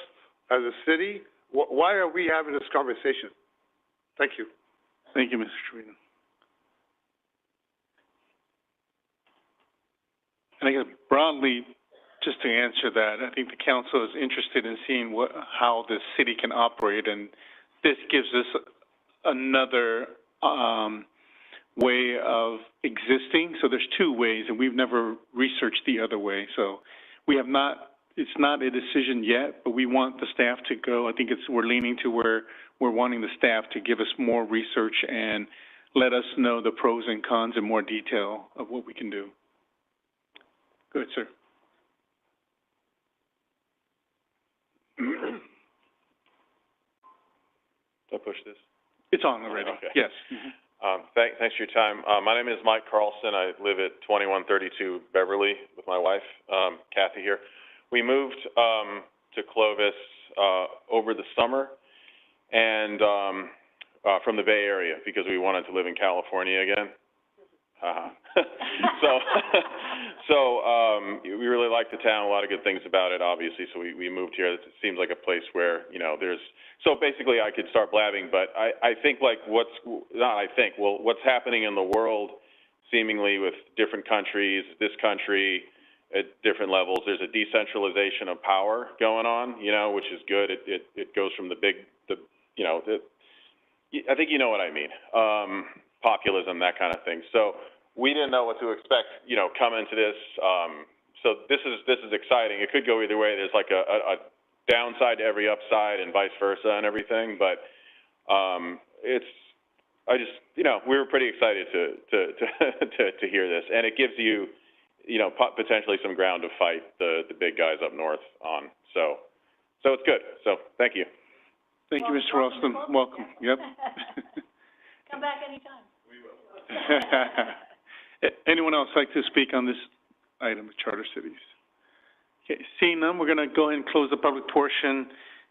as a city? Why are we having this conversation? Thank you. Thank you, Mr. Trevino. And I guess broadly, just to answer that, I think the council is interested in seeing how the city can operate, and this gives us another way of existing. So there's two ways, and we've never researched the other way. So we have not, it's not a decision yet, but we want the staff to go. I think we're leaning to where we're wanting the staff to give us more research and let us know the pros and cons in more detail of what we can do. Good, sir. Do I push this? It's on already. Okay. Yes. Thanks for your time. My name is Mike Carlson. I live at 2132 Beverly with my wife, Kathy here. We moved to Clovis over the summer, and from the Bay Area because we wanted to live in California again. We really like the town, a lot of good things about it, obviously, so we moved here. It seems like a place where, you know, so basically I could start blabbing, but I think like what's happening in the world seemingly with different countries, this country at different levels, there's a decentralization of power going on, you know, which is good. It goes from I think you know what I mean, populism, that kind of thing. So we didn't know what to expect, you know, coming to this. So this is exciting. It could go either way. There's like a downside to every upside and vice versa and everything. But we were pretty excited to hear this, and it gives you, you know, potentially some ground to fight the big guys up north on. So it's good. So thank you. Thank you, Mr. Ralston. Welcome. Yep. Come back anytime. We will. Anyone else like to speak on this item of charter cities? Okay, seeing none, we're going to go ahead and close the public portion.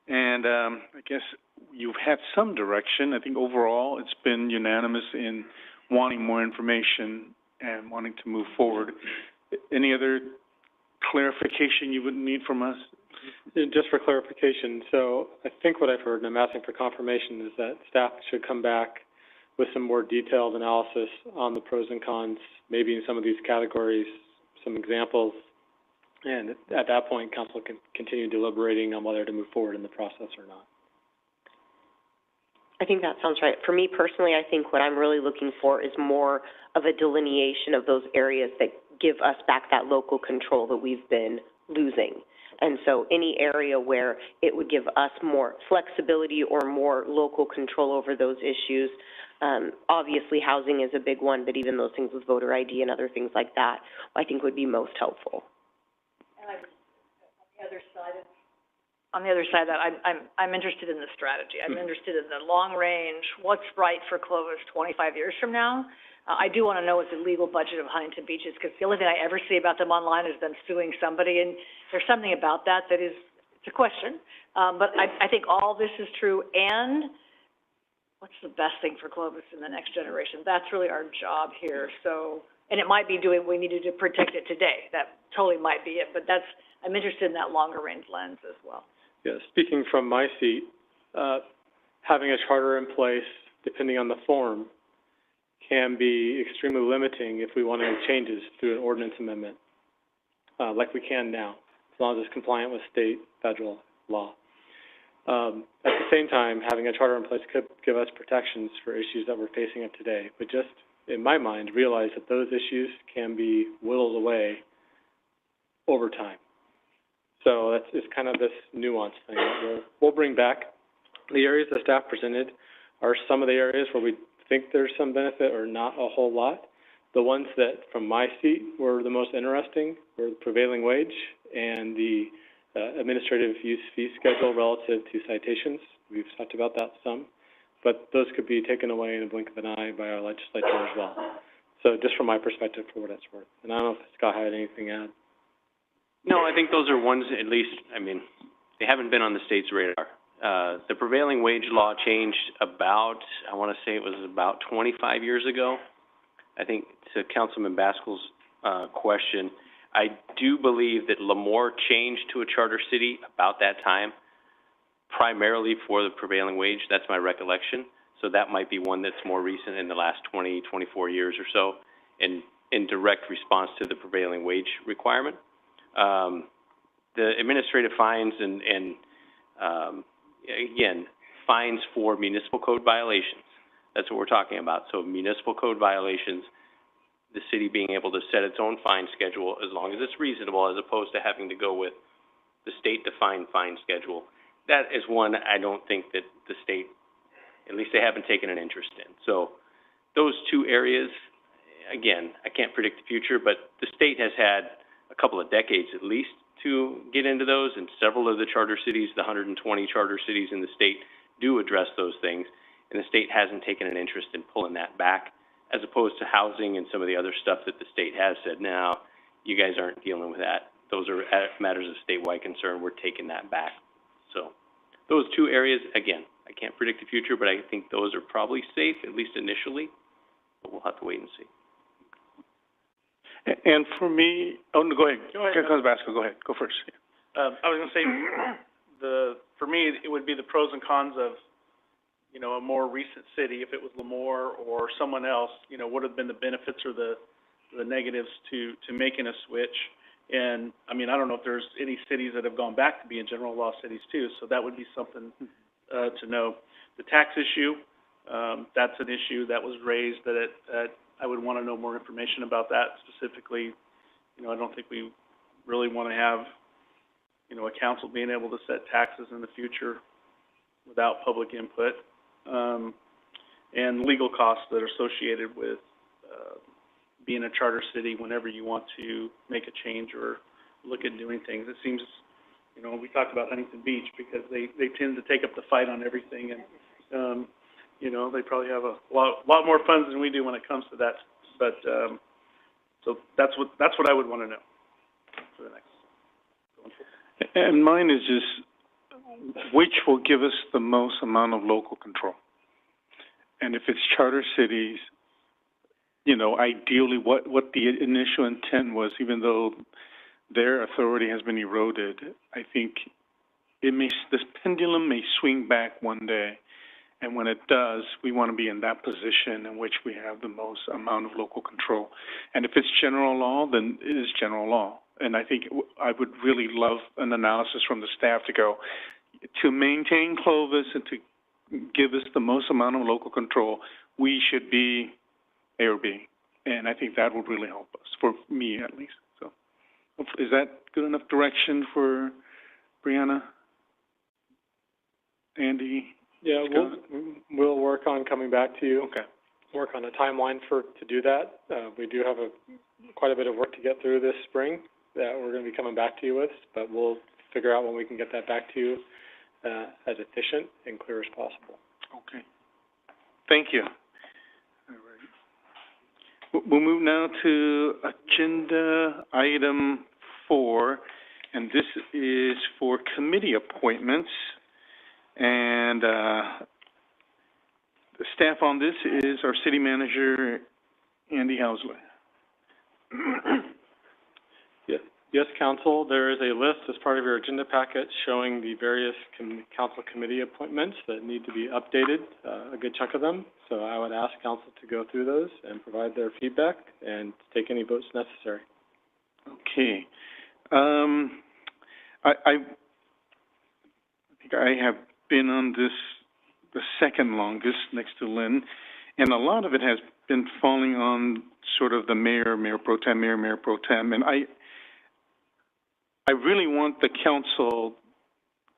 And I guess you've had some direction. I think overall it's been unanimous in wanting more information and wanting to move forward. Any other clarification you would need from us? Just for clarification, so I think what I've heard, and I'm asking for confirmation, is that staff should come back with some more detailed analysis on the pros and cons, maybe in some of these categories, some examples, and at that point, council can continue deliberating on whether to move forward in the process or not. I think that sounds right. For me personally, I think what I'm really looking for is more of a delineation of those areas that give us back that local control that we've been losing. And so any area where it would give us more flexibility or more local control over those issues, obviously housing is a big one, but even those things with voter ID and other things like that, I think would be most helpful. And on the other side of that, I'm interested in the strategy. I'm interested in the long range, what's right for Clovis 25 years from now. I do want to know what the legal budget of Huntington Beach is, because the only thing I ever see about them online is them suing somebody, and there's something about that that is, it's a question. But I think all this is true, and what's the best thing for Clovis in the next generation? That's really our job here. So, and it might be doing what we needed to protect it today. That totally might be it, but I'm interested in that longer range lens as well. Yeah, speaking from my seat, having a charter in place, depending on the form, can be extremely limiting if we want to make changes through an ordinance amendment, like we can now, as long as it's compliant with state, federal law. At the same time, having a charter in place could give us protections for issues that we're facing up today, but just, in my mind, realize that those issues can be whittled away over time. So it's kind of this nuanced thing that we'll bring back. The areas that staff presented are some of the areas where we think there's some benefit or not a whole lot. The ones that, from my seat, were the most interesting were the prevailing wage and the administrative use fee schedule relative to citations. We've talked about that some, but those could be taken away in a blink of an eye by our legislature as well. So just from my perspective, for what it's worth. And I don't know if Scott had anything to add. No, I think those are ones, at least, I mean, they haven't been on the state's radar. The prevailing wage law changed about, I want to say it was about 25 years ago. I think to Councilman Baskel's question, I do believe that Lemoore changed to a charter city about that time, primarily for the prevailing wage. That's my recollection. So that might be one that's more recent in the last 20, 24 years or so, in direct response to the prevailing wage requirement. The administrative fines and again, fines for municipal code violations. That's what we're talking about. So municipal code violations, the city being able to set its own fine schedule as long as it's reasonable, as opposed to having to go with the state-defined fine schedule. That is one I don't think that the state, at least they haven't taken an interest in. So those two areas, again, I can't predict the future, but the state has had a couple of decades at least to get into those, and several of the charter cities, the 120 charter cities in the state, do address those things, and the state hasn't taken an interest in pulling that back, as opposed to housing and some of the other stuff that the state has said, no, you guys aren't dealing with that. Those are matters of statewide concern. We're taking that back. So those two areas, again, I can't predict the future, but I think those are probably safe, at least initially, but we'll have to wait and see. And for me, oh, no, go ahead. Councilman Baskel, go ahead. Go first. I was gonna say, for me, it would be the pros and cons of, you know, a more recent city, if it was Lemoore or someone else, you know, what have been the benefits or the negatives to making a switch. And, I mean, I don't know if there's any cities that have gone back to being general law cities too, so that would be something, to know. The tax issue, that's an issue that was raised that I would want to know more information about that specifically. You know, I don't think we really want to have, you know, a council being able to set taxes in the future without public input. And legal costs that are associated with, being a charter city whenever you want to make a change or look at doing things. It seems, you know, we talked about Huntington Beach because they tend to take up the fight on everything, and, you know, they probably have a lot more funds than we do when it comes to that. But, so that's what I would want to know for the next. And mine is just, which will give us the most amount of local control? And if it's charter cities, you know, ideally what the initial intent was, even though their authority has been eroded, I think this pendulum may swing back one day. And when it does, we want to be in that position in which we have the most amount of local control. And if it's general law, then it is general law. And I think I would really love an analysis from the staff to go, to maintain Clovis and to give us the most amount of local control, we should be A or B. And I think that would really help us, for me at least. So is that good enough direction for Brianna? Andy? Yeah, we'll work on coming back to you. Okay. Work on a timeline to do that. We do have quite a bit of work to get through this spring that we're going to be coming back to you with, but we'll figure out when we can get that back to you as efficient and clear as possible. Okay. Thank you. All right. We'll move now to agenda item 4, and this is for committee appointments. And the staff on this is our city manager, Andy Housley. Yes, Council, there is a list as part of your agenda packet showing the various council committee appointments that need to be updated, a good chunk of them. So I would ask Council to go through those and provide their feedback and take any votes necessary. Okay. I think I have been on this the second longest next to Lynn, and a lot of it has been falling on sort of the mayor pro tem, and I really want the council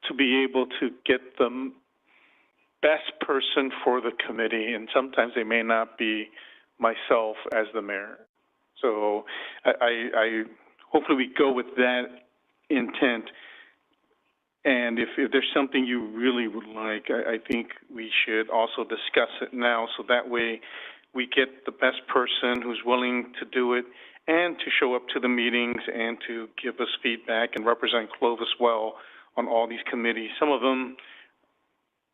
to be able to get the best person for the committee, and sometimes they may not be myself as the mayor. So I hopefully we go with that intent. And if there's something you really would like, I think we should also discuss it now, so that way we get the best person who's willing to do it and to show up to the meetings and to give us feedback and represent Clovis well on all these committees. Some of them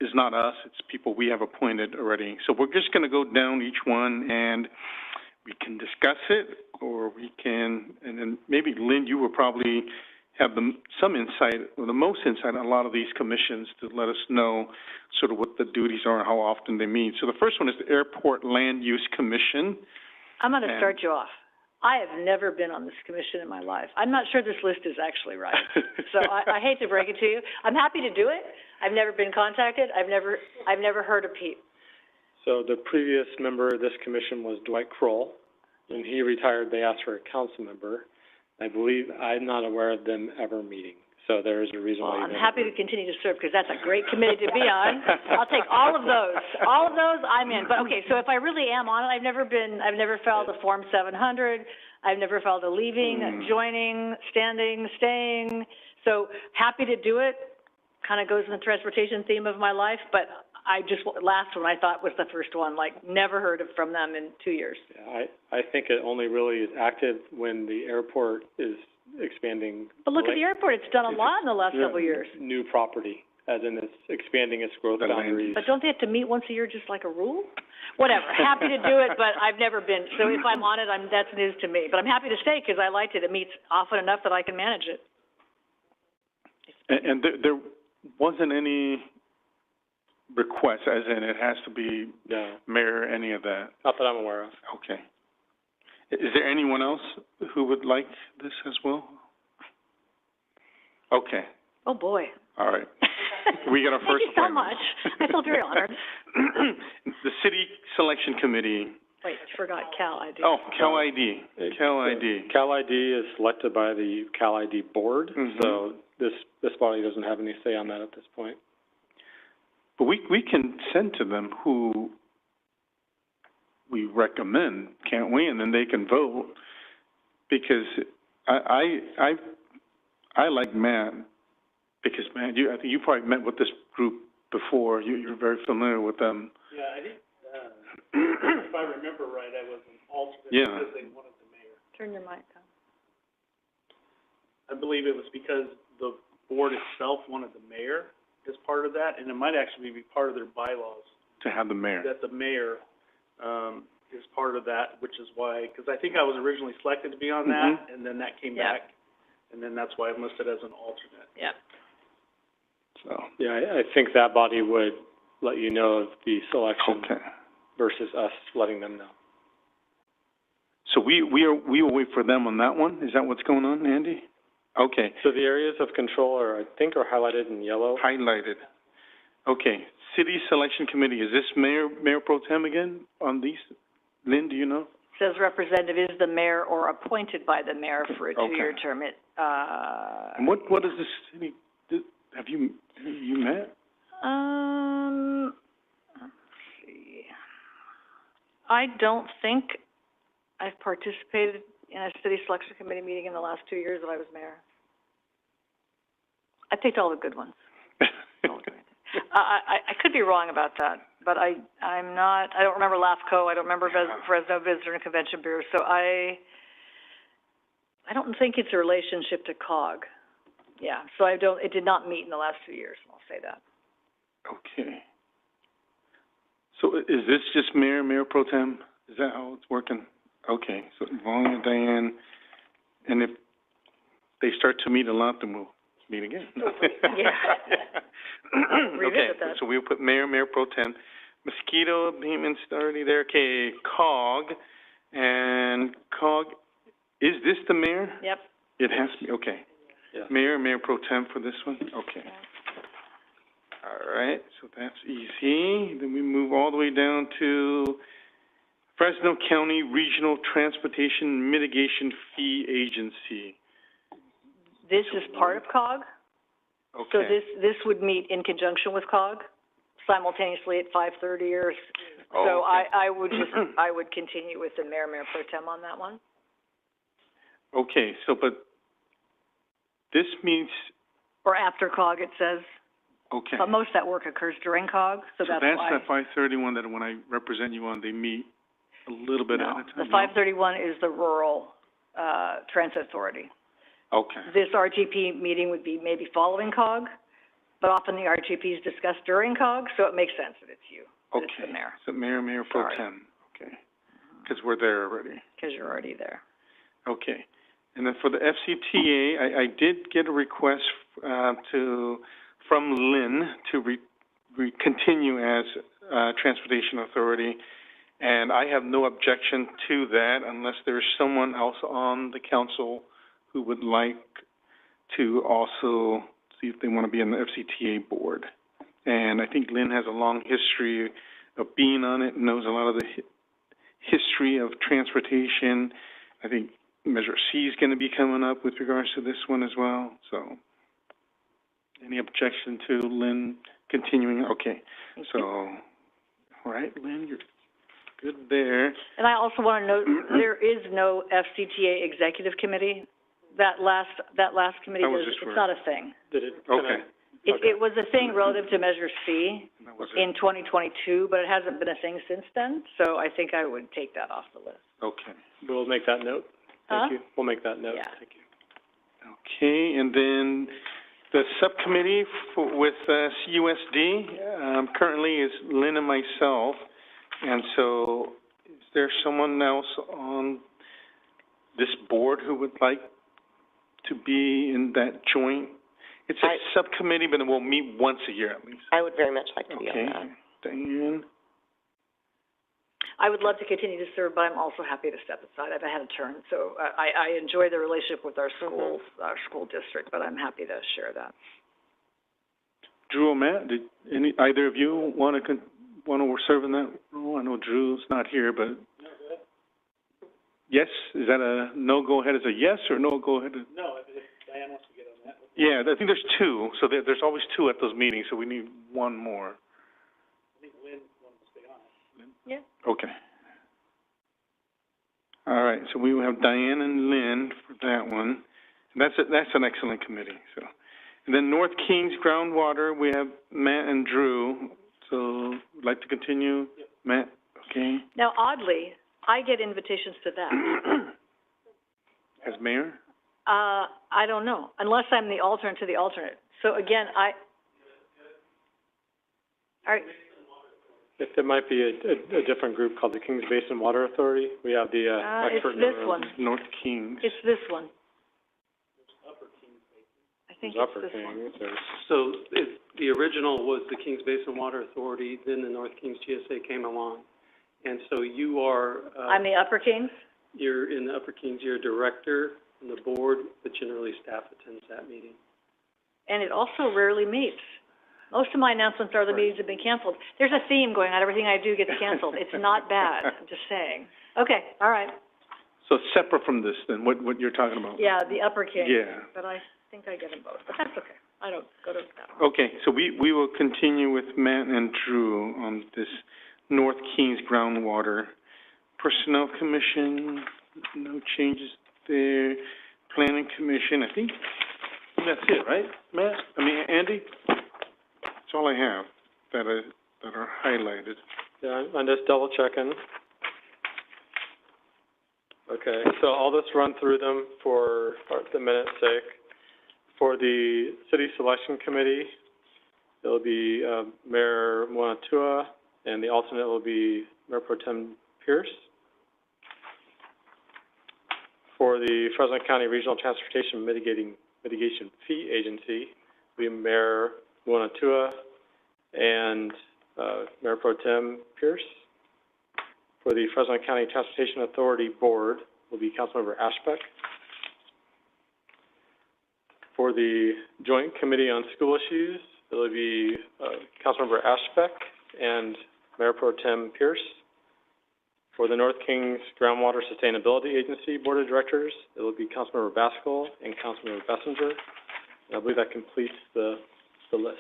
is not us, it's people we have appointed already. So we're just gonna go down each one and we can discuss it, or we can, and then maybe Lynn, you will probably have some insight, or the most insight on a lot of these commissions to let us know sort of what the duties are and how often they meet. So the first one is the Airport Land Use Commission. I'm gonna start you off. I have never been on this commission in my life. I'm not sure this list is actually right. So I hate to break it to you. I'm happy to do it. I've never been contacted. I've never heard a peep. So the previous member of this commission was Dwight Kroll. When he retired, they asked for a council member. I believe, I'm not aware of them ever meeting. So there is a reason why. Well, I'm happy to continue to serve, because that's a great committee to be on. I'll take all of those. All of those, I'm in. But, okay, so if I really am on it, I've never filed a Form 700. I've never filed a leaving, joining, standing, staying. So happy to do it. Kind of goes in the transportation theme of my life, but last one I thought was the first one, like, never heard from them in 2 years. Yeah, I think it only really is active when the airport is expanding. But look at the airport, it's done a lot in the last couple of years. New property, as in it's expanding its growth boundaries. But don't they have to meet once a year just like a rule? Whatever, happy to do it, but I've never been, so if I'm on it, that's news to me. But I'm happy to stay, because I liked it. It meets often enough that I can manage it. And there wasn't any request, as in it has to be mayor, any of that? Not that I'm aware of. Okay. Is there anyone else who would like this as well? Okay. Oh, boy. All right. We got our first appointment. Thank you so much. I feel very honored. The City Selection Committee. Wait, I forgot Cal ID. Oh, Cal ID. Cal ID. Cal ID is selected by the Cal ID board, so this body doesn't have any say on that at this point. But we can send to them who we recommend, can't we? And then they can vote. Because I like Matt, because Matt, I think you probably met with this group before. You're very familiar with them. Yeah, I think, if I remember right, I was an alternate because they wanted the mayor. Turn your mic on. I believe it was because the board itself wanted the mayor as part of that, and it might actually be part of their bylaws. To have the mayor. That the mayor, is part of that, which is why, because I think I was originally selected to be on that, and then that came back, and then that's why I'm listed as an alternate. Yeah. So, yeah, I think that body would let you know of the selection versus us letting them know. So we will wait for them on that one? Is that what's going on, Andy? Okay. So the areas of control are highlighted in yellow. Highlighted. Okay. City Selection Committee, is this Mayor Pro Tem again on these? Lynn, do you know? Says representative is the mayor or appointed by the mayor for a two-year term. And what is the city, have you met? Let's see. I don't think I've participated in a city selection committee meeting in the last 2 years that I was mayor. I picked all the good ones. I could be wrong about that, but I don't remember LAFCO, I don't remember Fresno Visitor and Convention Bureau, so I don't think it's a relationship to COG. Yeah, so it did not meet in the last 2 years, I'll say that. Okay. So is this just Mayor Pro Tem? Is that how it's working? Okay, so Vaughn and Diane, and if they start to meet a lot, then we'll meet again. Revisit that. So we'll put Mayor Pro Tem. Mosquito abatement's already there. Okay, COG, and COG, is this the mayor? Yep. It has to be, okay. Yeah. Mayor Pro Tem for this one? Okay. All right, so that's easy. Then we move all the way down to Fresno County Regional Transportation Mitigation Fee Agency. This is part of COG. Okay. So this would meet in conjunction with COG simultaneously at 5:30 or so. I would continue with the Mayor Pro Tem on that one. Okay, so but this means or after COG it says. Okay. But most of that work occurs during COG, so that's why. So that's that 5:31 that when I represent you on, they meet a little bit at a time? The 5:31 is the Rural Transit Authority. Okay. This RTP meeting would be maybe following COG, but often the RTP is discussed during COG, so it makes sense that it's you, that it's the Okay, mayor, so Mayor Pro Sorry. Tem, okay, because we're there already. because you're already there. Okay, and then for the FCTA, I did get a request, from Lynn to continue as, Transportation Authority, and I have no objection to that unless there's someone else on the council who would like to also see if they want to be on the FCTA board. And I think Lynn has a long history of being on it, knows a lot of the history of transportation. I think Measure C is going to be coming up with regards to this one as well, so. Any objection to Lynn continuing? Okay, so, all right, Lynn, you're good there. And I also want to note, there is no FCTA Executive Committee. That last committee, it's not a thing. Did it? Okay. It was a thing relative to Measure C That was in 2022, but it hasn't been a thing since then, so I think I would take that off the list. Okay. We'll make that note. Huh? Thank you. We'll make that note. Yeah. Thank you. Okay, and then the subcommittee with CUSD, currently is Lynn and myself. And so is there someone else on this board who would like to be in that joint? It's a subcommittee, but we'll meet once a year at least. I would very much like to be on that. Okay, Diane? I would love to continue to serve, but I'm also happy to step aside. I've had a turn, so I enjoy the relationship with our schools, our school district, but I'm happy to share that. Drew or Matt, did either of you want to serve in that role? I know Drew's not here, but. Yes, is that a no-go ahead as a yes or no-go ahead? No, if Diane wants to get on that. Yeah, I think there's two, so there's always two at those meetings, so we need one more. I think Lynn wants to stay on it. Yeah. Okay. All right, so we will have Diane and Lynn for that one. And that's an excellent committee, so. And then North Kings Groundwater, we have Matt and Drew, so would like to continue? Yep. Matt, okay. Now, oddly, I get invitations to that. As mayor? I don't know, unless I'm the alternate to the alternate. So again, There might be a different group called the Kings Basin Water Authority. We have the, expert in the it's this room. one. North Kings. It's this one. I think it's Upper this one. Kings, or- So the original was the Kings Basin Water Authority, then the North Kings GSA came along. And so you are, I'm the Upper Kings? you're in the Upper Kings, you're a director on the board, but generally staff attends that meeting. And it also rarely meets. Most of my announcements are the meetings have been canceled. There's a theme going on, everything I do gets canceled. It's not bad, I'm just saying. Okay, all right. So separate from this, then, what you're talking about? Yeah, the Upper Kings. Yeah. But I think I get them both, but that's okay. I don't go to that one. Okay, so we will continue with Matt and Drew on this North Kings Groundwater. Personnel Commission, no changes there. Planning Commission, I think that's it, right, Matt? Andy? That's all I have that are highlighted. Yeah, I'm just double checking. Okay, so I'll just run through them for the minute's sake. For the City Selection Committee, it'll be, Mayor Moatua, and the alternate will be Mayor Pro Tem Pierce. For the Fresno County Regional Transportation Mitigation Fee Agency, will be Mayor Moatua and, Mayor Pro Tem Pierce. For the Fresno County Transportation Authority Board will be Councilmember Ashbeck. For the Joint Committee on School Issues, it will be Councilmember Ashbeck and Mayor Pro Tem Pierce. For the North Kings Groundwater Sustainability Agency Board of Directors, it will be Councilmember Baskell and Councilmember Bessinger. And I believe that completes the list.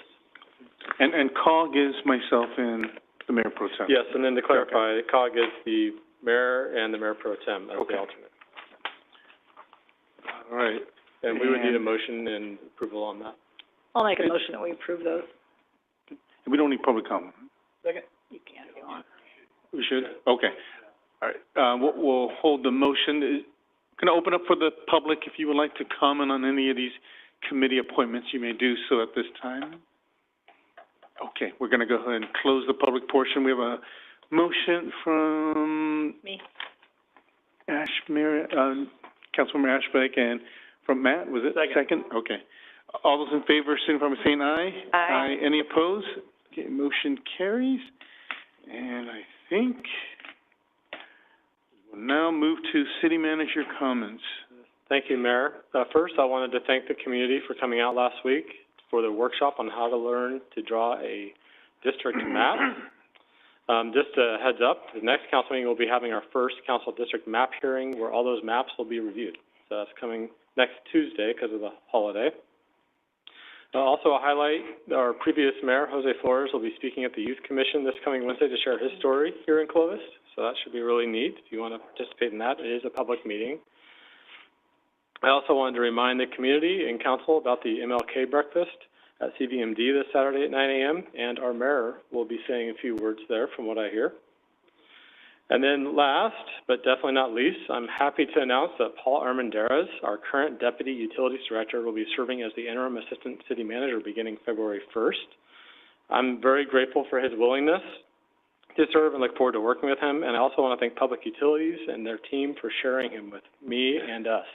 And COG is myself and the Mayor Pro Tem. Yes, and then to clarify, COG is the Mayor and the Mayor Pro Tem as the alternate. All right. And we would need a motion and approval on that. I'll make a motion that we approve those. We don't need public comment. Second. You can if you want. We should? Okay. All right. We'll hold the motion. Can I open up for the public if you would like to comment on any of these committee appointments? You may do so at this time. Okay, we're gonna go ahead and close the public portion. We have a motion from Me. Councilmember Ashbeck, and from Matt, was it? Second. Okay. All those in favor, signify by saying aye. Aye. Any opposed? Okay, motion carries. And I think we'll now move to city manager comments. Thank you, Mayor. First, I wanted to thank the community for coming out last week for the workshop on how to learn to draw a district map. Just a heads up, the next council meeting will be having our first council district map hearing where all those maps will be reviewed. So that's coming next Tuesday because of the holiday. Also, a highlight, our previous mayor, Jose Flores, will be speaking at the Youth Commission this coming Wednesday to share his story here in Clovis. So that should be really neat. If you want to participate in that, it is a public meeting. I also wanted to remind the community and council about the MLK breakfast at CVMD this Saturday at 9 a.m., and our mayor will be saying a few words there from what I hear. And then last, but definitely not least, I'm happy to announce that Paul Armendariz, our current Deputy Utilities Director, will be serving as the Interim Assistant City Manager beginning February 1st. I'm very grateful for his willingness to serve and look forward to working with him, and I also want to thank Public Utilities and their team for sharing him with me and us.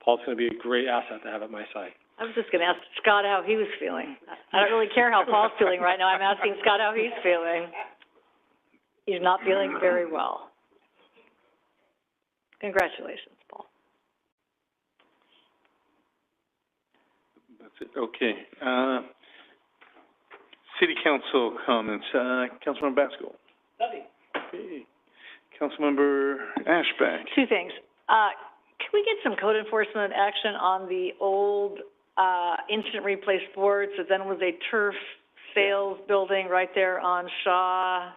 Paul's going to be a great asset to have at my side. I was just going to ask Scott how he was feeling. I don't really care how Paul's feeling right now. I'm asking Scott how he's feeling. He's not feeling very well. Congratulations, Paul. That's it. Okay. City Council comments. Councilmember Basco. Nothing. Okay. Councilmember Ashbeck. Two things. Can we get some code enforcement action on the old instant replay sports that then was a turf sales building right there on Shaw?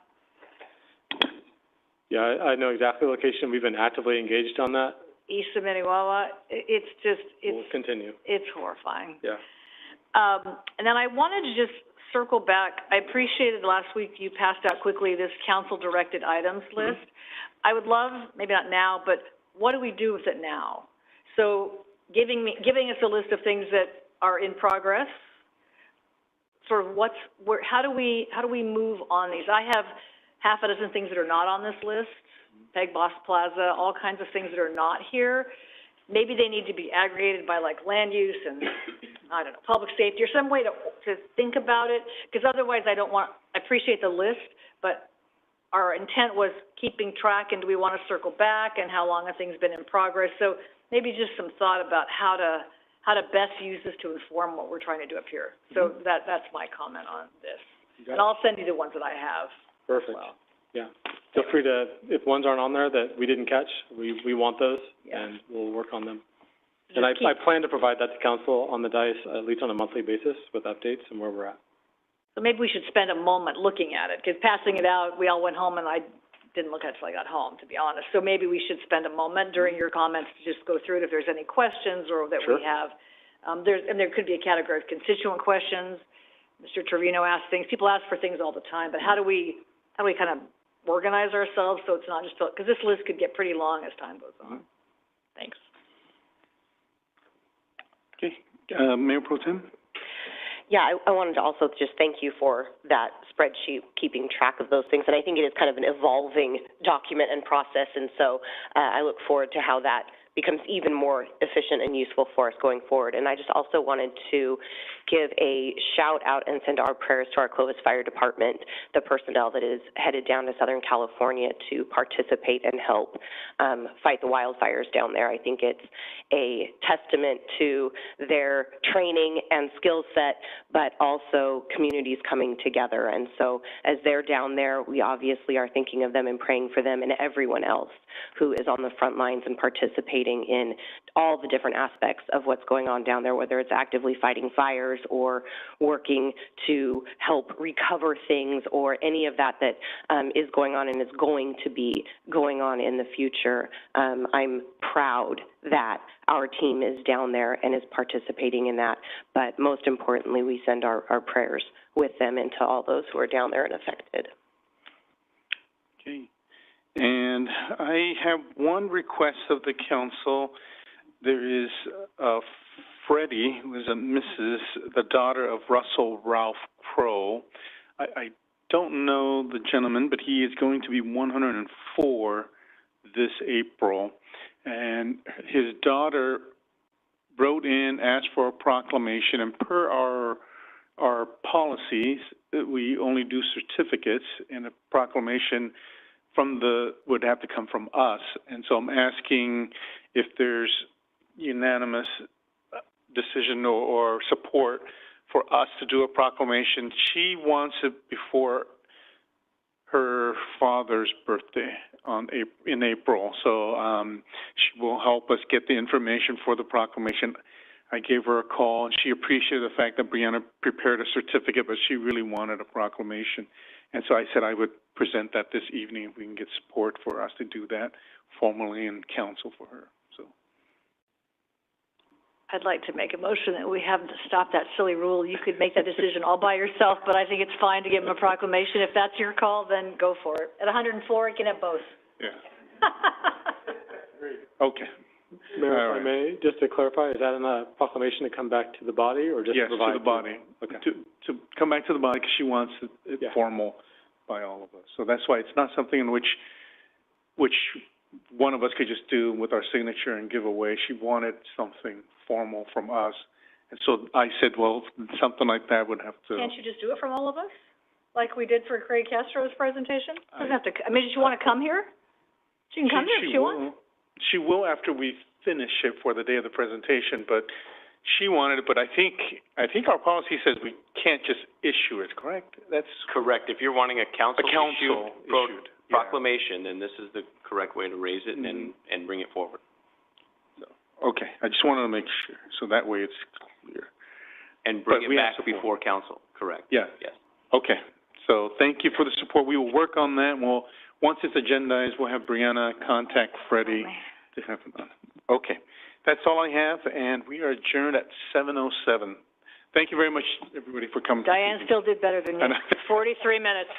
Yeah, I know exactly the location. We've been actively engaged on that. East of Minnewawa. We'll continue. It's horrifying. Yeah. And then I wanted to just circle back. I appreciated last week you passed out quickly this council-directed items list. I would love, maybe not now, but what do we do with it now? So giving us a list of things that are in progress, sort of how do we move on these? I have half a dozen things that are not on this list, Peg Boss Plaza, all kinds of things that are not here. Maybe they need to be aggregated by like land use and, I don't know, public safety or some way to think about it, because otherwise I appreciate the list, but our intent was keeping track, and do we want to circle back, and how long have things been in progress? So maybe just some thought about how to best use this to inform what we're trying to do up here. So that's my comment on this. And I'll send you the ones that I have. Perfect. As well. Yeah. Feel free to, if ones aren't on there that we didn't catch, we want those, and we'll work on them. And I plan to provide that to council on the dais, at least on a monthly basis, with updates and where we're at. So maybe we should spend a moment looking at it, because passing it out, we all went home and I didn't look at it until I got home, to be honest. So maybe we should spend a moment during your comments to just go through it if there's any questions or that we have. There could be a category of constituent questions. Mr. Trevino asked things. People ask for things all the time, but how do we kind of organize ourselves so it's not just, because this list could get pretty long as time goes on. Thanks. Okay. Mayor Pro Tem? Yeah, I wanted to also just thank you for that spreadsheet, keeping track of those things. And I think it is kind of an evolving document and process. And so I look forward to how that becomes even more efficient and useful for us going forward. And I just also wanted to give a shout out and send our prayers to our Clovis Fire Department, the personnel that is headed down to Southern California to participate and help fight the wildfires down there. I think it's a testament to their training and skill set, but also communities coming together. And so as they're down there, we obviously are thinking of them and praying for them and everyone else who is on the front lines and participating in all the different aspects of what's going on down there, whether it's actively fighting fires or working to help recover things or any of that is going on and is going to be going on in the future. I'm proud that our team is down there and is participating in that, but most importantly, we send our prayers with them and to all those who are down there and affected. Okay. And I have one request of the council. There is Freddie, who is the daughter of Russell Ralph Crow. I don't know the gentleman, but he is going to be 104 this April. And his daughter wrote in, asked for a proclamation, and per our policies, we only do certificates, and a proclamation would have to come from us. And so I'm asking if there's unanimous decision or support for us to do a proclamation. She wants it before her father's birthday in April. So she will help us get the information for the proclamation. I gave her a call, and she appreciated the fact that Brianna prepared a certificate, but she really wanted a proclamation. And so I said I would present that this evening if we can get support for us to do that formally in council for her. So I'd like to make a motion that we have to stop that silly rule. You could make that decision all by yourself, but I think it's fine to give him a proclamation. If that's your call, then go for it. At 104, you can have both. yeah. Okay. Mayor, if I may, just to clarify, is that in a proclamation to come back to the body or just yes, provide? to the body. Okay. To come back to the body because she wants it formal by all of us. So that's why it's not something in which one of us could just do with our signature and give away. She wanted something formal from us. And so I said, well, something like that would have to. Can't you just do it from all of us, like we did for Craig Castro's presentation? Doesn't have to. I mean, does she want to come here? She can come here if she wants. She will after we finish it for the day of the presentation, but she wanted it. But I think our policy says we can't just issue it, correct? That's correct. If you're wanting a council issued proclamation, then this is the correct way to raise it and bring it forward. So, okay, I just wanted to make sure, so that way it's clear. And bring it back before council, correct? Yeah. Yes. Okay, so thank you for the support. We will work on that. Once it's agendized, we'll have Brianna contact Freddie to have it done. Okay, that's all I have, and we are adjourned at 7:07. Thank you very much, everybody, for coming. Diane still did better than you. 43 minutes.